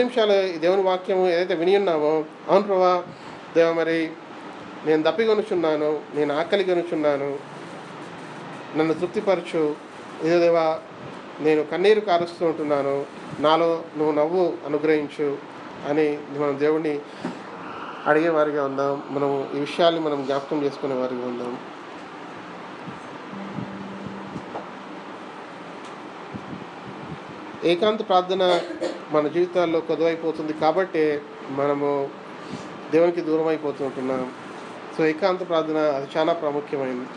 నిమిషాలు ఈ దేవుని వాక్యము ఏదైతే విని ఉన్నామో, అవును ప్రభా దేవ, మరి నేను దప్పికొనుచున్నాను, నేను ఆకలి కొనుచున్నాను, నన్ను తృప్తిపరచు. ఇదే దేవా, నేను కన్నీరు కారుస్తూ ఉంటున్నాను, నాలో నువ్వు నవ్వు అనుగ్రహించు అని మనం దేవుడిని అడిగేవారిగా ఉందాం. మనము ఈ విషయాల్ని మనం జ్ఞాపకం చేసుకునే వారిగా ఉందాం. ఏకాంత ప్రార్థన మన జీవితాల్లో కొదువైపోతుంది కాబట్టి మనము దేవునికి దూరం అయిపోతుంటున్నాం. సో ఏకాంత ప్రార్థన అది చాలా ప్రాముఖ్యమైనది.